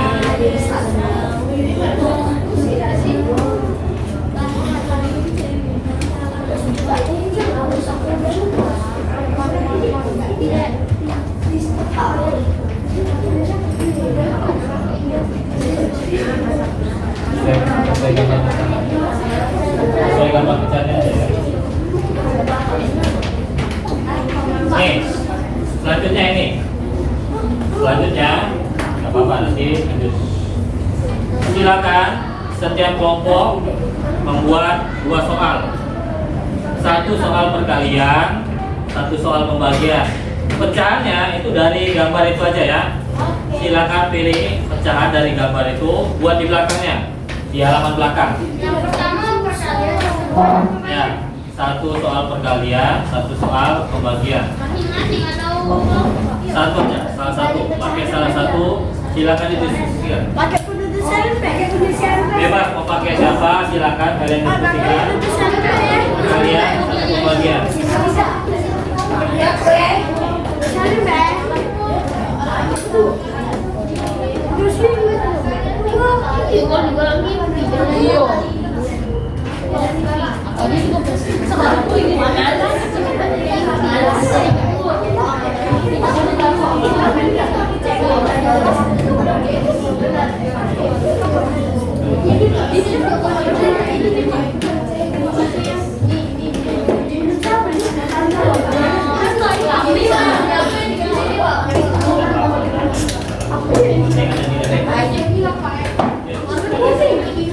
Sesuai gambar pecahannya aja ya. Nih, selanjutnya ini. Selanjutnya, nggak apa-apa nanti lanjut. Silakan setiap kelompok membuat 2 soal. 1 soal perkalian, 1 soal pembagian. Pecahannya itu dari gambar itu aja ya. Silakan pilih pecahan dari gambar itu, buat di belakangnya, di halaman belakang. Yang pertama perkalian. Ya, 1 soal perkalian, 1 soal pembagian. Masing-masing atau Satu aja, salah satu. Pakai salah satu, silakan didiskusikan. Pakai penulisan, pakai penulisan. Bebas mau pakai siapa, silakan kalian diskusikan. Perkalian atau pembagian.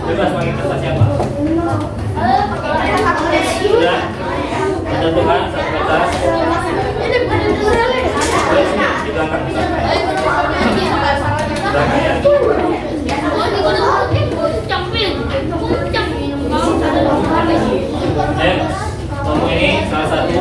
Bebas pakai kertas siapa? Sudah? Tentukan satu kertas. Di belakang bisa. Belakang ya. Kamu ini salah satu.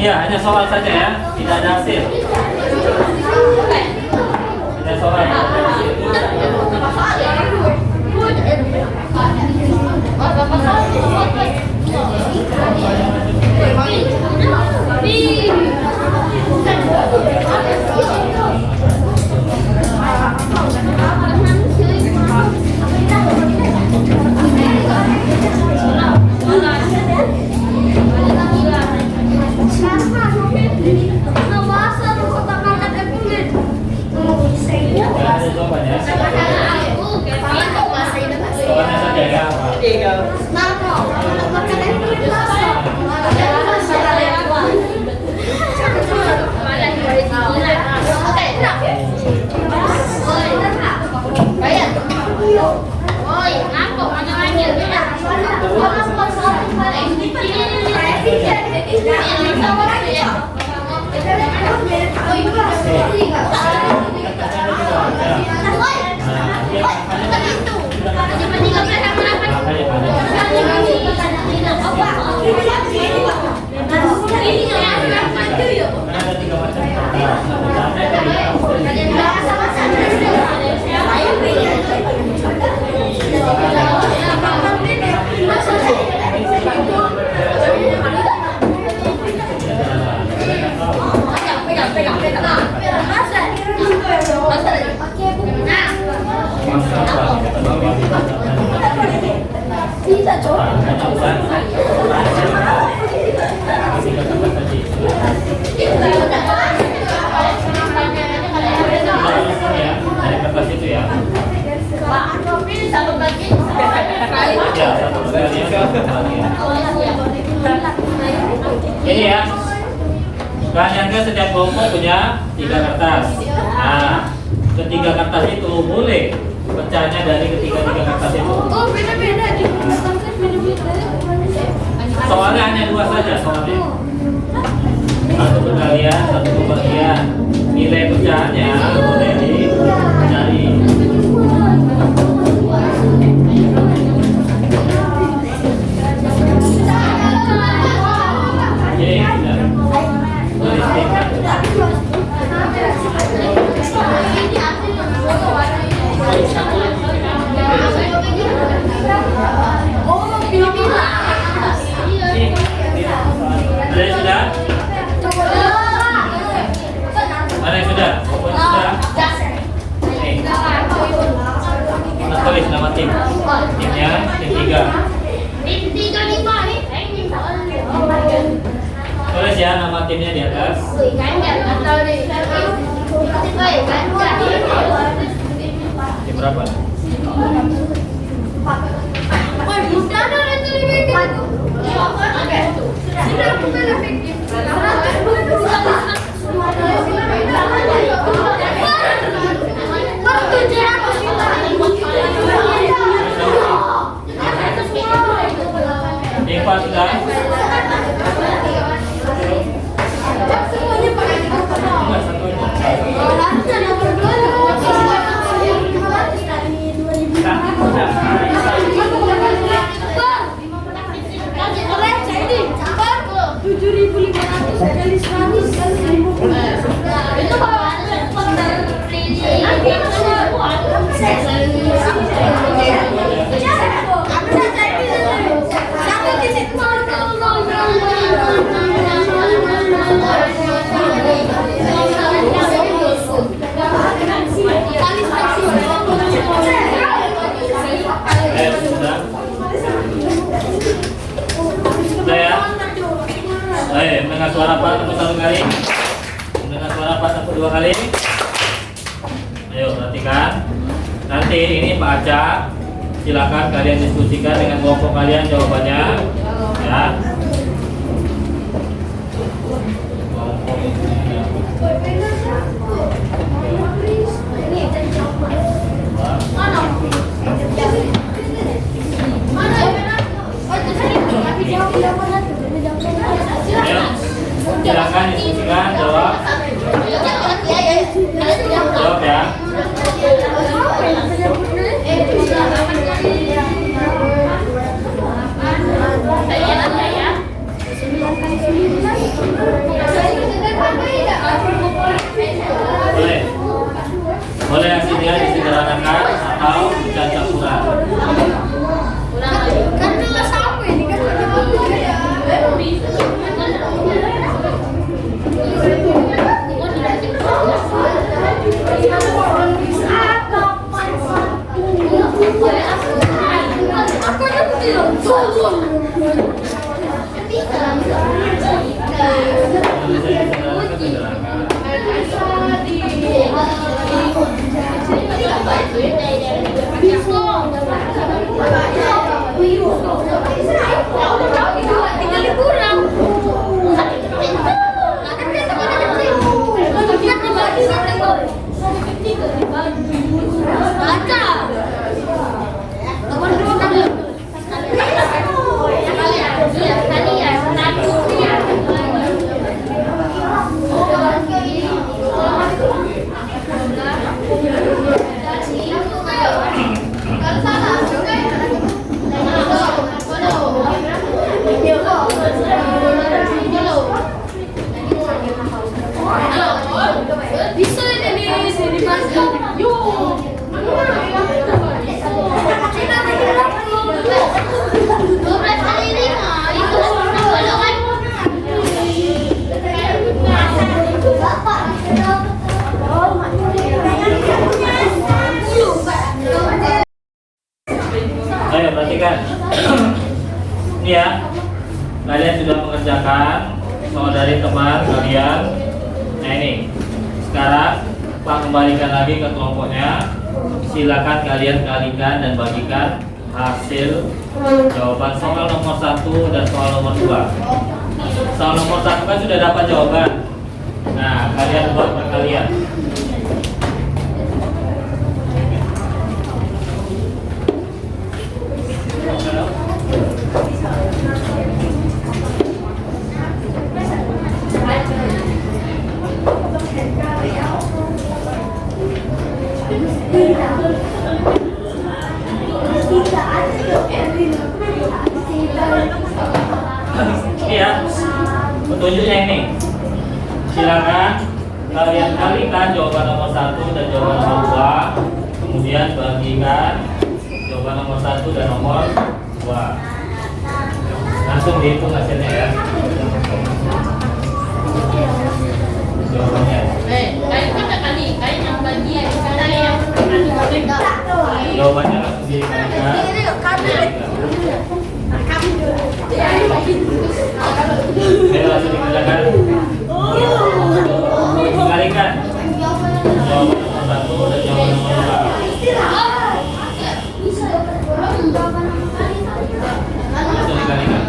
Iya, hanya soal saja ya, tidak ada hasil. Hanya soal. Ada jawabannya. Soalnya saja ya. Ada 3 macam Bisa coba. Dari kertas itu ya. Ya, satu kali ya. Ini ya. Kalian kan setiap kelompok punya 3 kertas. Nah, ketiga kertas itu boleh pecahnya dari ketiga kertas itu. Oh, beda-beda di belakang kan beda-beda. Soalnya hanya 2 saja soalnya. Satu berkalian, satu pembagian. Nilai pecahannya boleh dicari. Jadi, ada yang sudah? Ada yang sudah? Pokoknya sudah? Nih, kita tulis nama tim. Timnya, tim 3. Tulis ya nama timnya di atas. Tim berapa? Tim 4 sudah? Enggak, satu Sudah ya? Ayo, mendengar suara Pak tepuk 1 kali. Mendengar suara Pak tepuk 2 kali. Ayo perhatikan. Nanti ini Pak Acak, silakan kalian diskusikan dengan kelompok kalian jawabannya. Ya. Ayo, silakan diskusikan, jawab. Jawab ya. Saya Boleh hasilnya disederhanakan atau campuran. Ulang lagi. Kan nggak sampai ini kan aku yang bilang bisa ini di sini pas yuk. Ayo perhatikan. Ini ya, kalian sudah mengerjakan soal dari teman kalian. Nah ini, sekarang Pak kembalikan lagi ke kelompoknya. Silakan kalian kalikan dan bagikan hasil jawaban soal nomor 1 dan soal nomor 2. Soal nomor 1 kan sudah dapat jawaban. Nah, kalian buat perkalian. Ini ya, petunjuknya ini. Silakan kalian kalikan jawaban nomor 1 dan jawaban nomor 2. Kemudian bagikan jawaban nomor 1 dan nomor 2. Langsung dihitung hasilnya ya. Jawabannya. Kayak yang bagian, karena yang Jawabannya langsung dikalikan. Ayo langsung dikerjakan. Dikalikan. Jawaban nomor 1 dan jawaban nomor 2. Langsung dikalikan.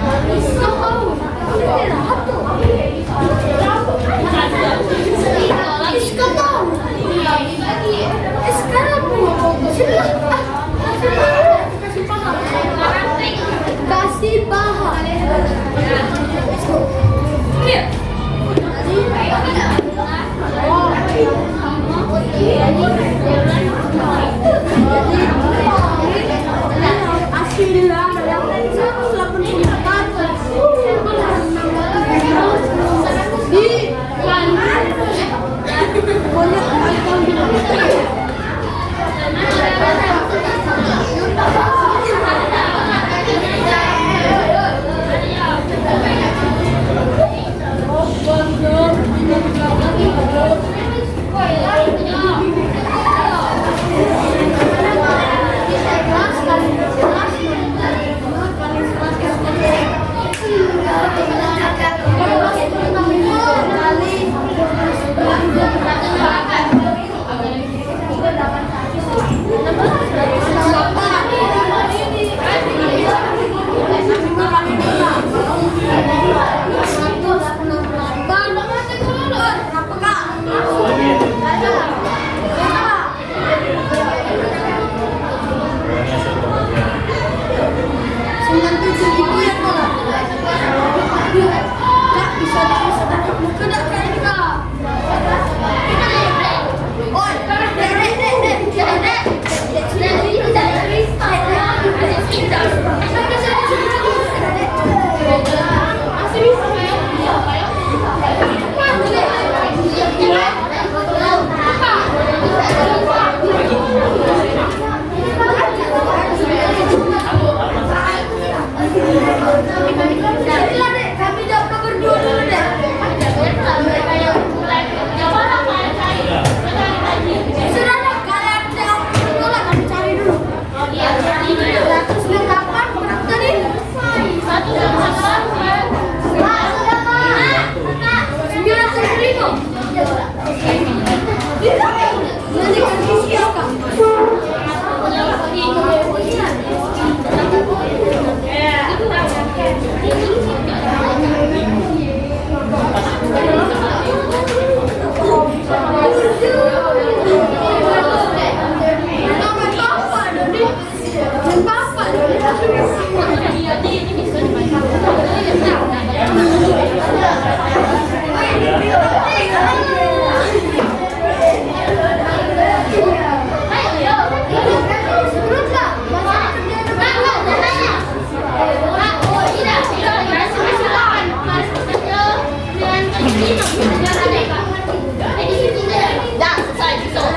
Dah, selesai besok.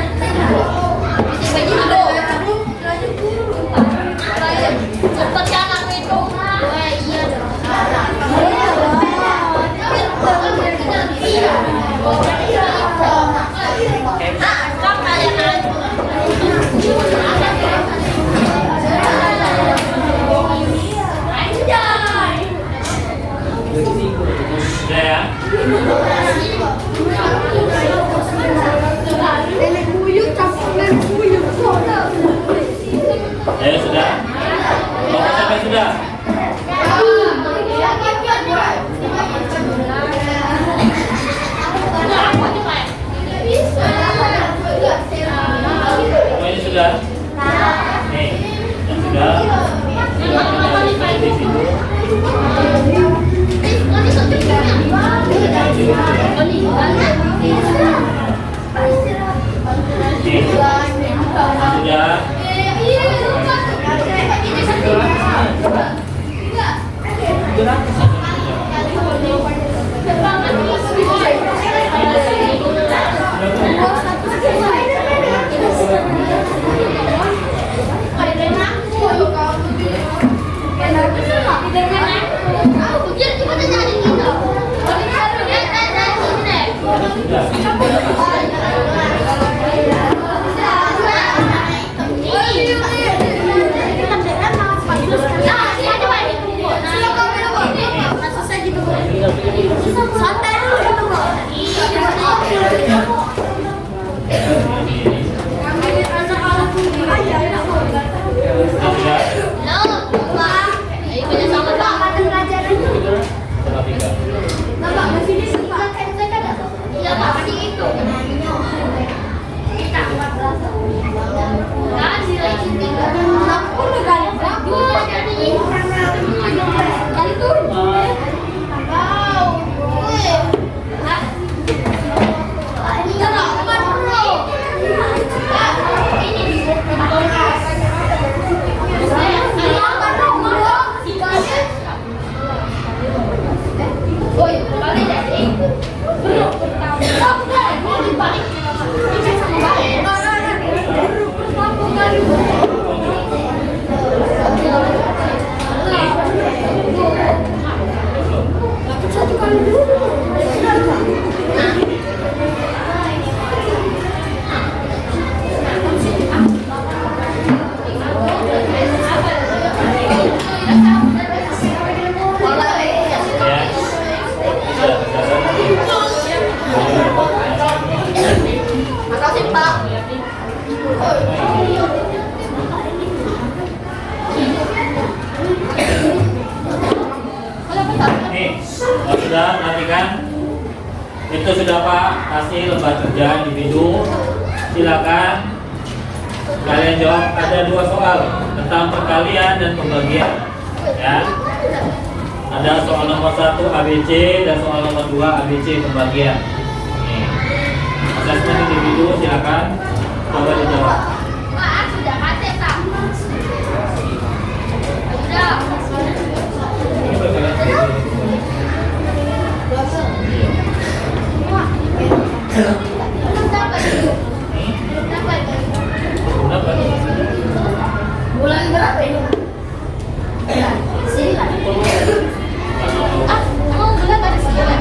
Kita bagi dulu. Cepat kan aku itu. Iya dong. Sudah ya? Nenek buyut campur nenek buyut. Ayo sudah? Oke, sampai sudah? Semuanya sudah? Nih, yang sudah? Di situ. Nih, sudah? Santai dulu. Sudah? Sama tiga. Makasih Pak. Nih, kalau sudah perhatikan. Itu sudah Pak, hasil lembar kerja individu. Silakan kalian jawab. Ada 2 soal tentang perkalian dan pembagian. Ya. Ada soal nomor 1 ABC dan soal nomor 2 ABC pembagian. Nih. Asesmen individu silakan coba dijawab. Pak, sudah kate tak? Sudah. Ini perkalian. Dapat. Bulan berapa ini? Sini kan. Oh, bulan pada sebulan.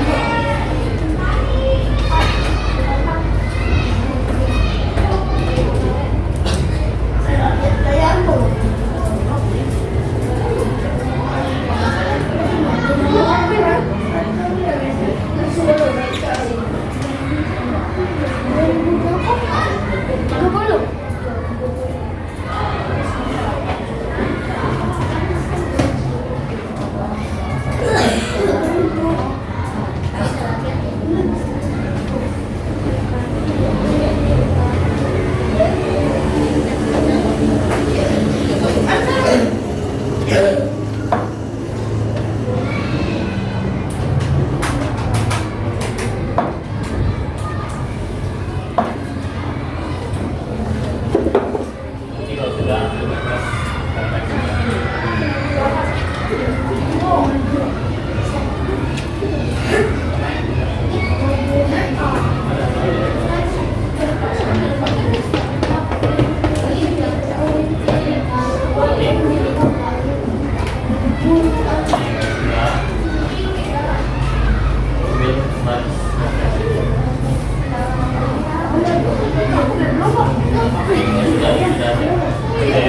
sudah. Oke.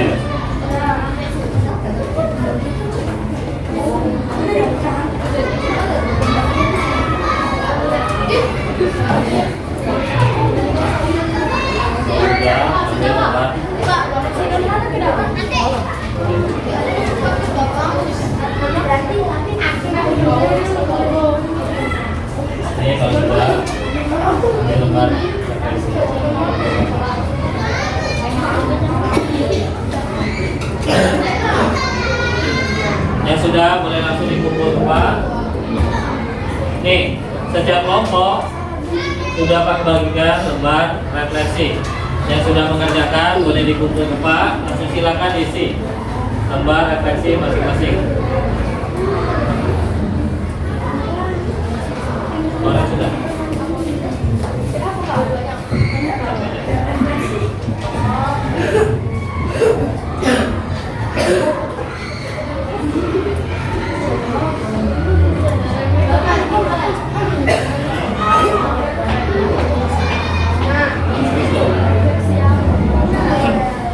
Ini kalau sudah ambil lembar referensi. Yang sudah boleh langsung dikumpul Pak. Nih, setiap kelompok sudah Pak bagikan lembar refleksi. Yang sudah mengerjakan boleh dikumpul ke Pak. Langsung silakan isi lembar refleksi masing-masing. Orang sudah.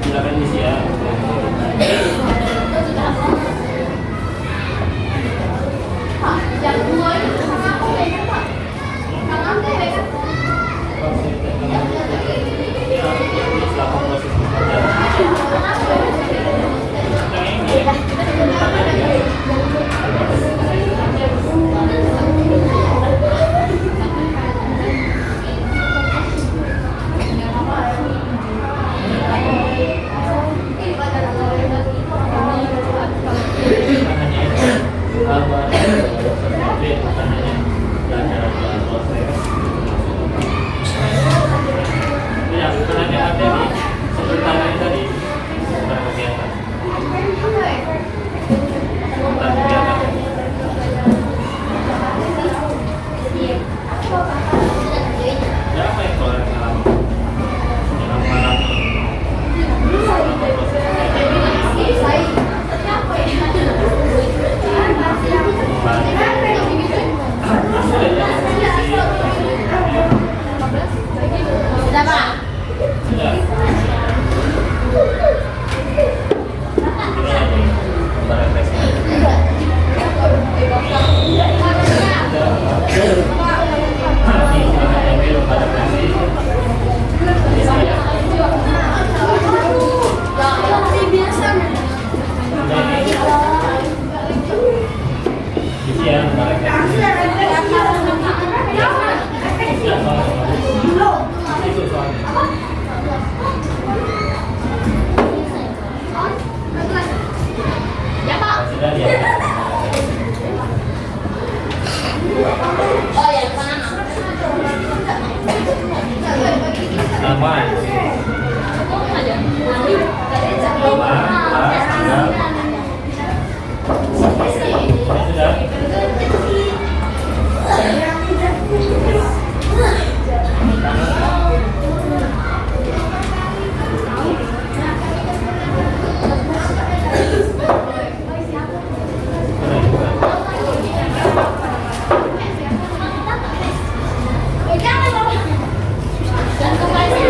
Silakan isi ya. Yang dua itu sama aku beda Pak. Sama aku beda.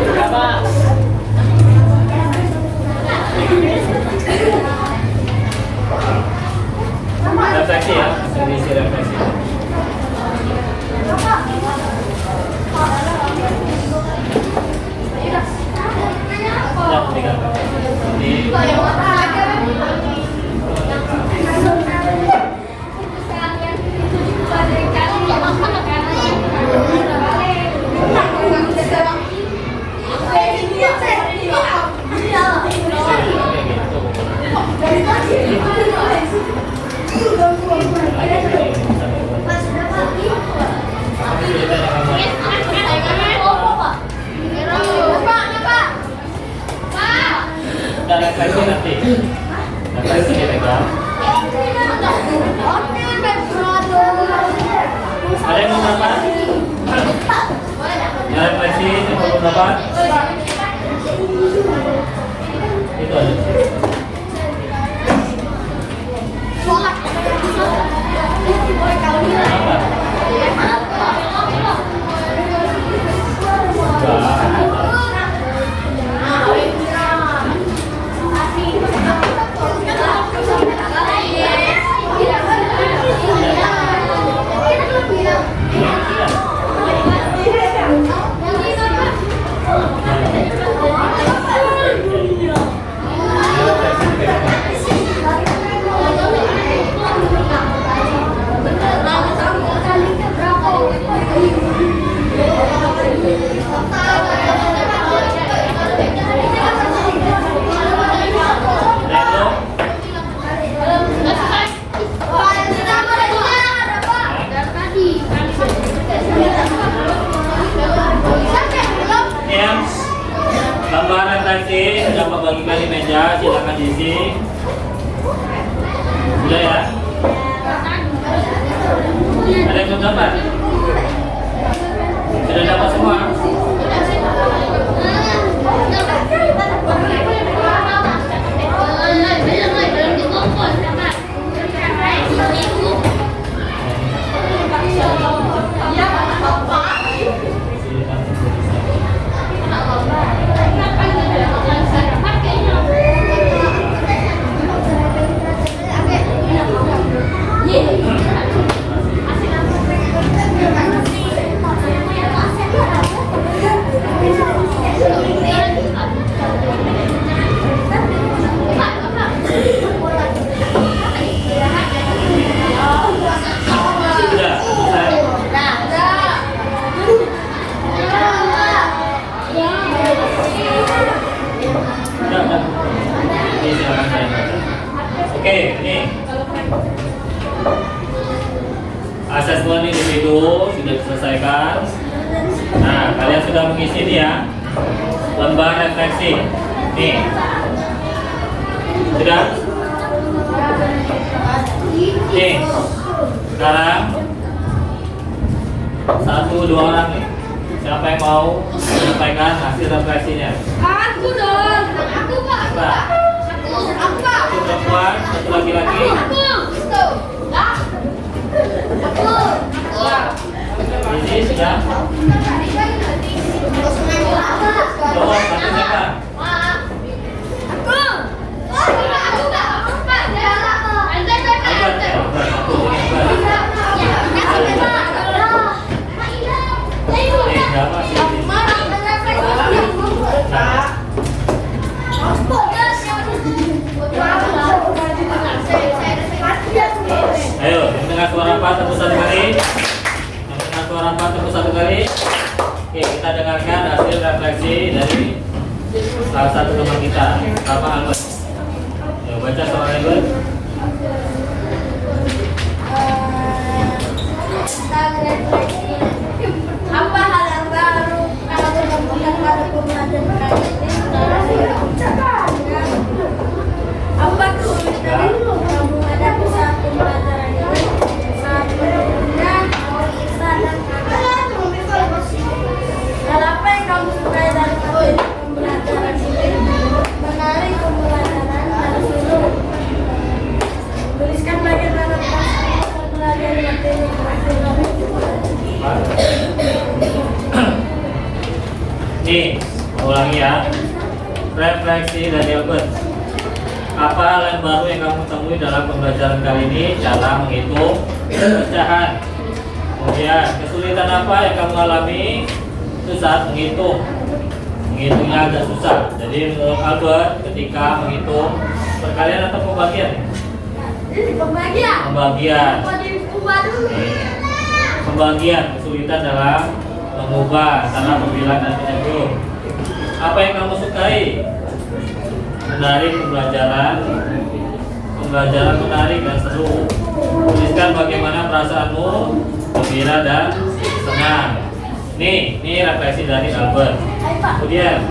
Sudah Pak. Refleksi ya, isi refleksi. Ya, tinggal. Udah refleksi nanti. Refleksi dipegang. Ada yang mau berapa? Ya, refleksi yang mau berapa? Itu aja. Apa? refleksi sudah membagikan di meja, silakan diisi. Sudah ya? Ada yang belum dapat? Sudah dapat semua? Sudah, selesai. Sudah. Ini silakan saya baca. Oke, ini asesmen individu sudah diselesaikan. Nah, kalian sudah mengisi ini ya, lembar refleksi. Nih, sudah. Nih, sekarang 1-2 orang nih. Siapa yang mau menyampaikan hasil refleksinya? Aku dong. Aku Pak. Pak. Aku Pak. Satu perempuan, satu laki-laki. Ini sudah. Jawab satu siapa? Albert ya, Albert. Satu ini Albert. Berapa sih? Nah, ayo, yang dengar suara apa tepuk satu kali. Yang dengar suara apa tepuk satu kali. Oke, kita dengarkan hasil refleksi dari salah satu teman kita, Bapak Albert. Ayo, baca suara Albert. Apa hal yang baru kalau ditemukan pada pembelajaran kali ini? Apa kesulitan kamu menghadapi saat pembelajaran ini? Saat menurutnya, Isa dan kakak. Dan apa yang kamu sukai dari pembelajaran ini? Menarik pembelajaran harus dulu. Tuliskan bagian dalam pembelajaran materi. Nih, ulangi ya. Refleksi dari Albert. Apa hal yang baru yang kamu temui dalam pembelajaran kali ini? Cara menghitung pecahan. Kemudian, kesulitan apa yang kamu alami itu saat menghitung? Menghitungnya agak susah. Jadi menurut Albert, ketika menghitung perkalian atau pembagian? Ini pembagian. Pembagian. Ubah dulu. Pembagian, kesulitan dalam mengubah antara pembilang dan penyebut. Apa yang kamu sukai? Menarik pembelajaran menarik dan seru. Tuliskan bagaimana perasaanmu, gembira dan senang. Nih refleksi dari Albert. Kemudian,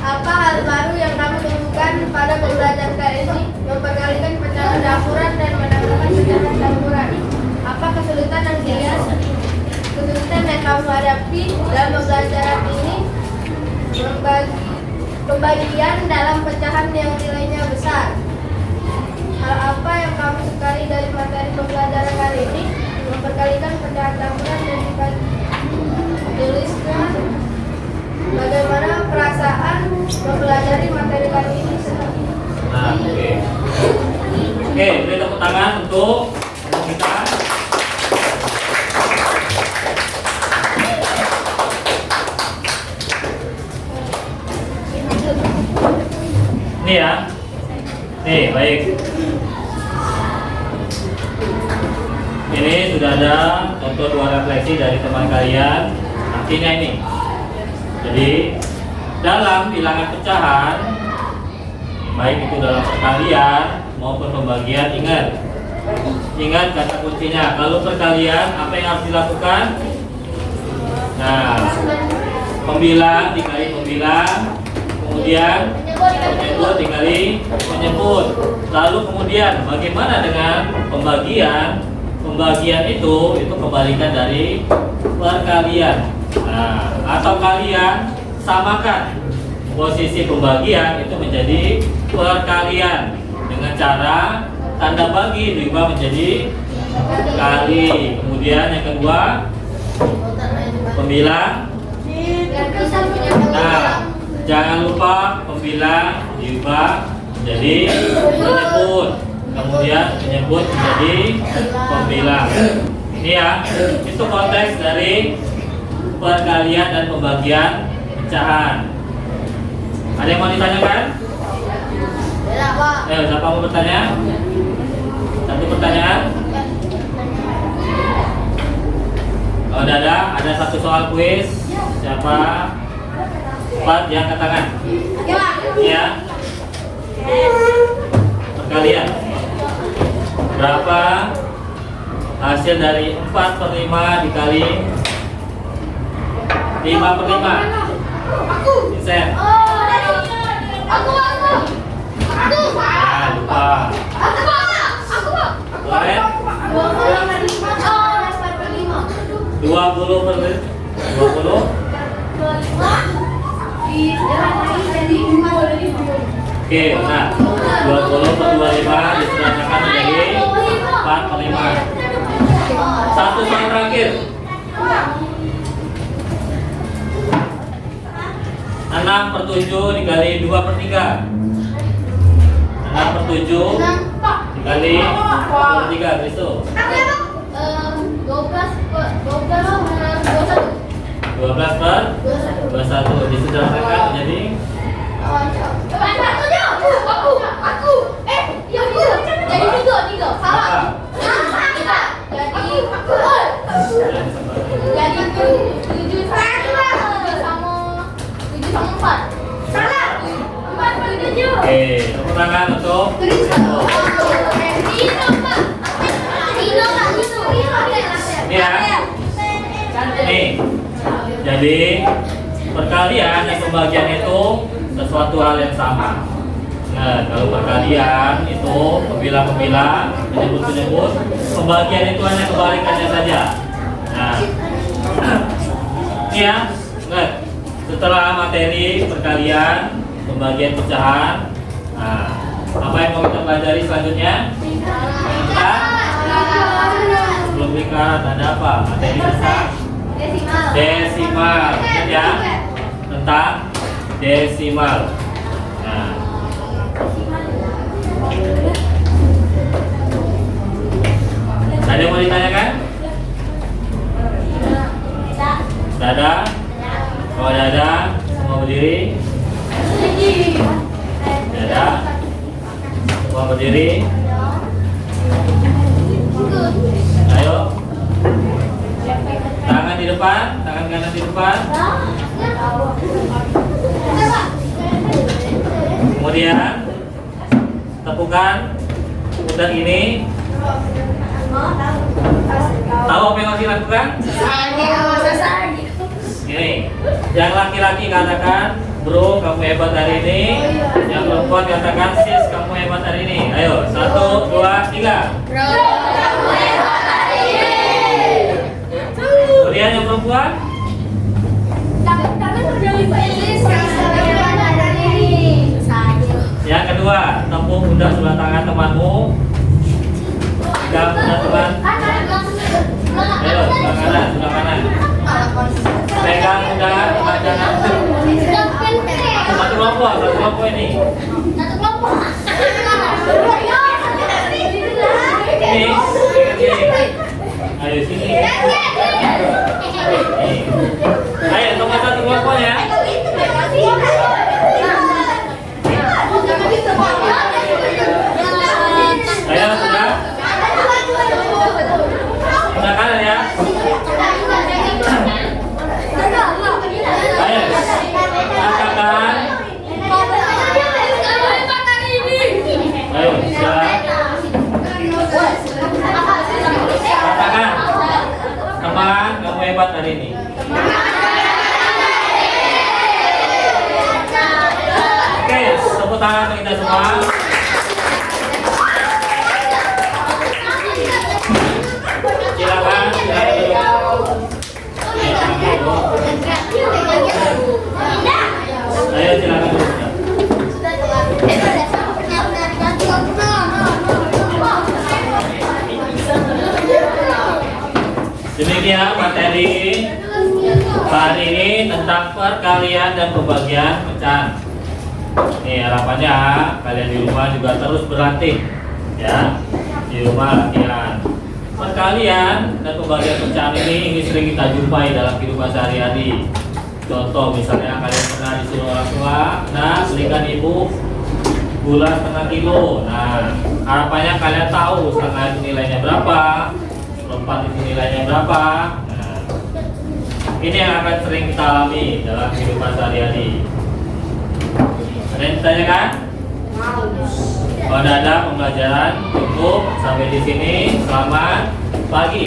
Apa hal baru yang kamu temukan pada pembelajaran kali ini? Memperkalikan pecahan campuran dan menambahkan pecahan campuran. Apa kesulitan yang kamu hadapi dalam pembelajaran ini? Pembagian dalam pecahan yang nilainya besar. Hal apa yang kamu sukai dari materi pembelajaran kali ini? Memperkalikan pecahan campuran dan dibagi. Tuliskan bagaimana perasaan mempelajari materi kali ini. nah oke, beri tepuk tangan untuk kita. Nih ya, nih baik. Ini sudah ada contoh 2 refleksi dari teman kalian. Artinya ini. Jadi dalam bilangan pecahan, baik itu dalam perkalian maupun pembagian, ingat kata kuncinya. Kalau perkalian, apa yang harus dilakukan? Nah, pembilang dikali pembilang, kemudian penyebut dikali penyebut. Lalu kemudian bagaimana dengan pembagian? Pembagian itu kebalikan dari perkalian. Nah, atau kalian samakan posisi pembagian itu menjadi perkalian dengan cara tanda bagi diubah menjadi kali. Kemudian yang kedua pembilang. Nah, jangan lupa pembilang diubah menjadi penyebut. Kemudian penyebut menjadi pembilang. Ini ya, itu konteks dari perkalian dan pembagian pecahan. Ada yang mau ditanyakan? Ayo, siapa mau bertanya? Satu pertanyaan. Oh, ada satu soal kuis. Siapa? Empat yang angkat tangan. Ya. Perkalian. Berapa hasil dari 4/5 dikali 5/5? Vincent. Lupa. Loren? 20/20? Oke, nah 20/25 diserahkan menjadi 4/5. Satu soal terakhir. 6/7 dikali 2/3. 6/7 dikali 2/3, Kristo. 12/21 disederhanakan menjadi Oke, tepuk tangan untuk ini ya. Nih, jadi perkalian dan pembagian itu sesuatu hal yang sama. Nah, kalau perkalian itu pembilang-pembilang, penyebut-penyebut, pembagian itu hanya kebalikannya saja. Nah, ini ya, ingat, setelah materi perkalian, pembagian pecahan, nah, apa yang mau kita pelajari selanjutnya? Belum lingkaran, ada apa? Materi besar? Desimal. Ingat ya, tentang desimal. Nah, ada yang mau ditanyakan? Dada? Kalau dada, semua berdiri. Dada, semua berdiri. Ayo, tangan di depan, tangan kanan di depan. Kemudian tepukan putar ini. Tahu apa yang harus dilakukan? Ini, yang laki-laki katakan, bro, kamu hebat hari ini. Yang perempuan katakan, sis, kamu hebat hari ini. Ayo, 1, 2, 3. Bro, kamu hebat hari ini. Kemudian yang perempuan, yang kedua, tepuk pundak sebelah tangan temanmu. Pegang pundak teman. Ayo, sebelah kanan, sebelah kanan. Pegang pundak teman jangan. Satu kelompok ini. Ini, ayo sini. Ayo, nomor satu kelompoknya. Ayo, sudah. Sebelah kanan ya. Ayo, katakan. Ayo, siap. Katakan, teman, kamu hebat hari ini. tangan untuk kita semua. Silakan, silakan duduk. Ayo silakan duduk. Demikian materi hari ini tentang perkalian dan pembagian pecahan. Nih harapannya kalian di rumah juga terus berlatih, ya. Di rumah latihan. Perkalian dan pembagian pecahan ini sering kita jumpai dalam kehidupan sehari-hari. Contoh misalnya kalian pernah disuruh orang tua, nah belikan ibu gula setengah kilo. Nah harapannya kalian tahu setengah itu nilainya berapa, seperempat itu nilainya berapa. Nah, ini yang akan sering kita alami dalam kehidupan sehari-hari. Ada yang ditanyakan? Kalau ada pembelajaran cukup sampai di sini. Selamat pagi.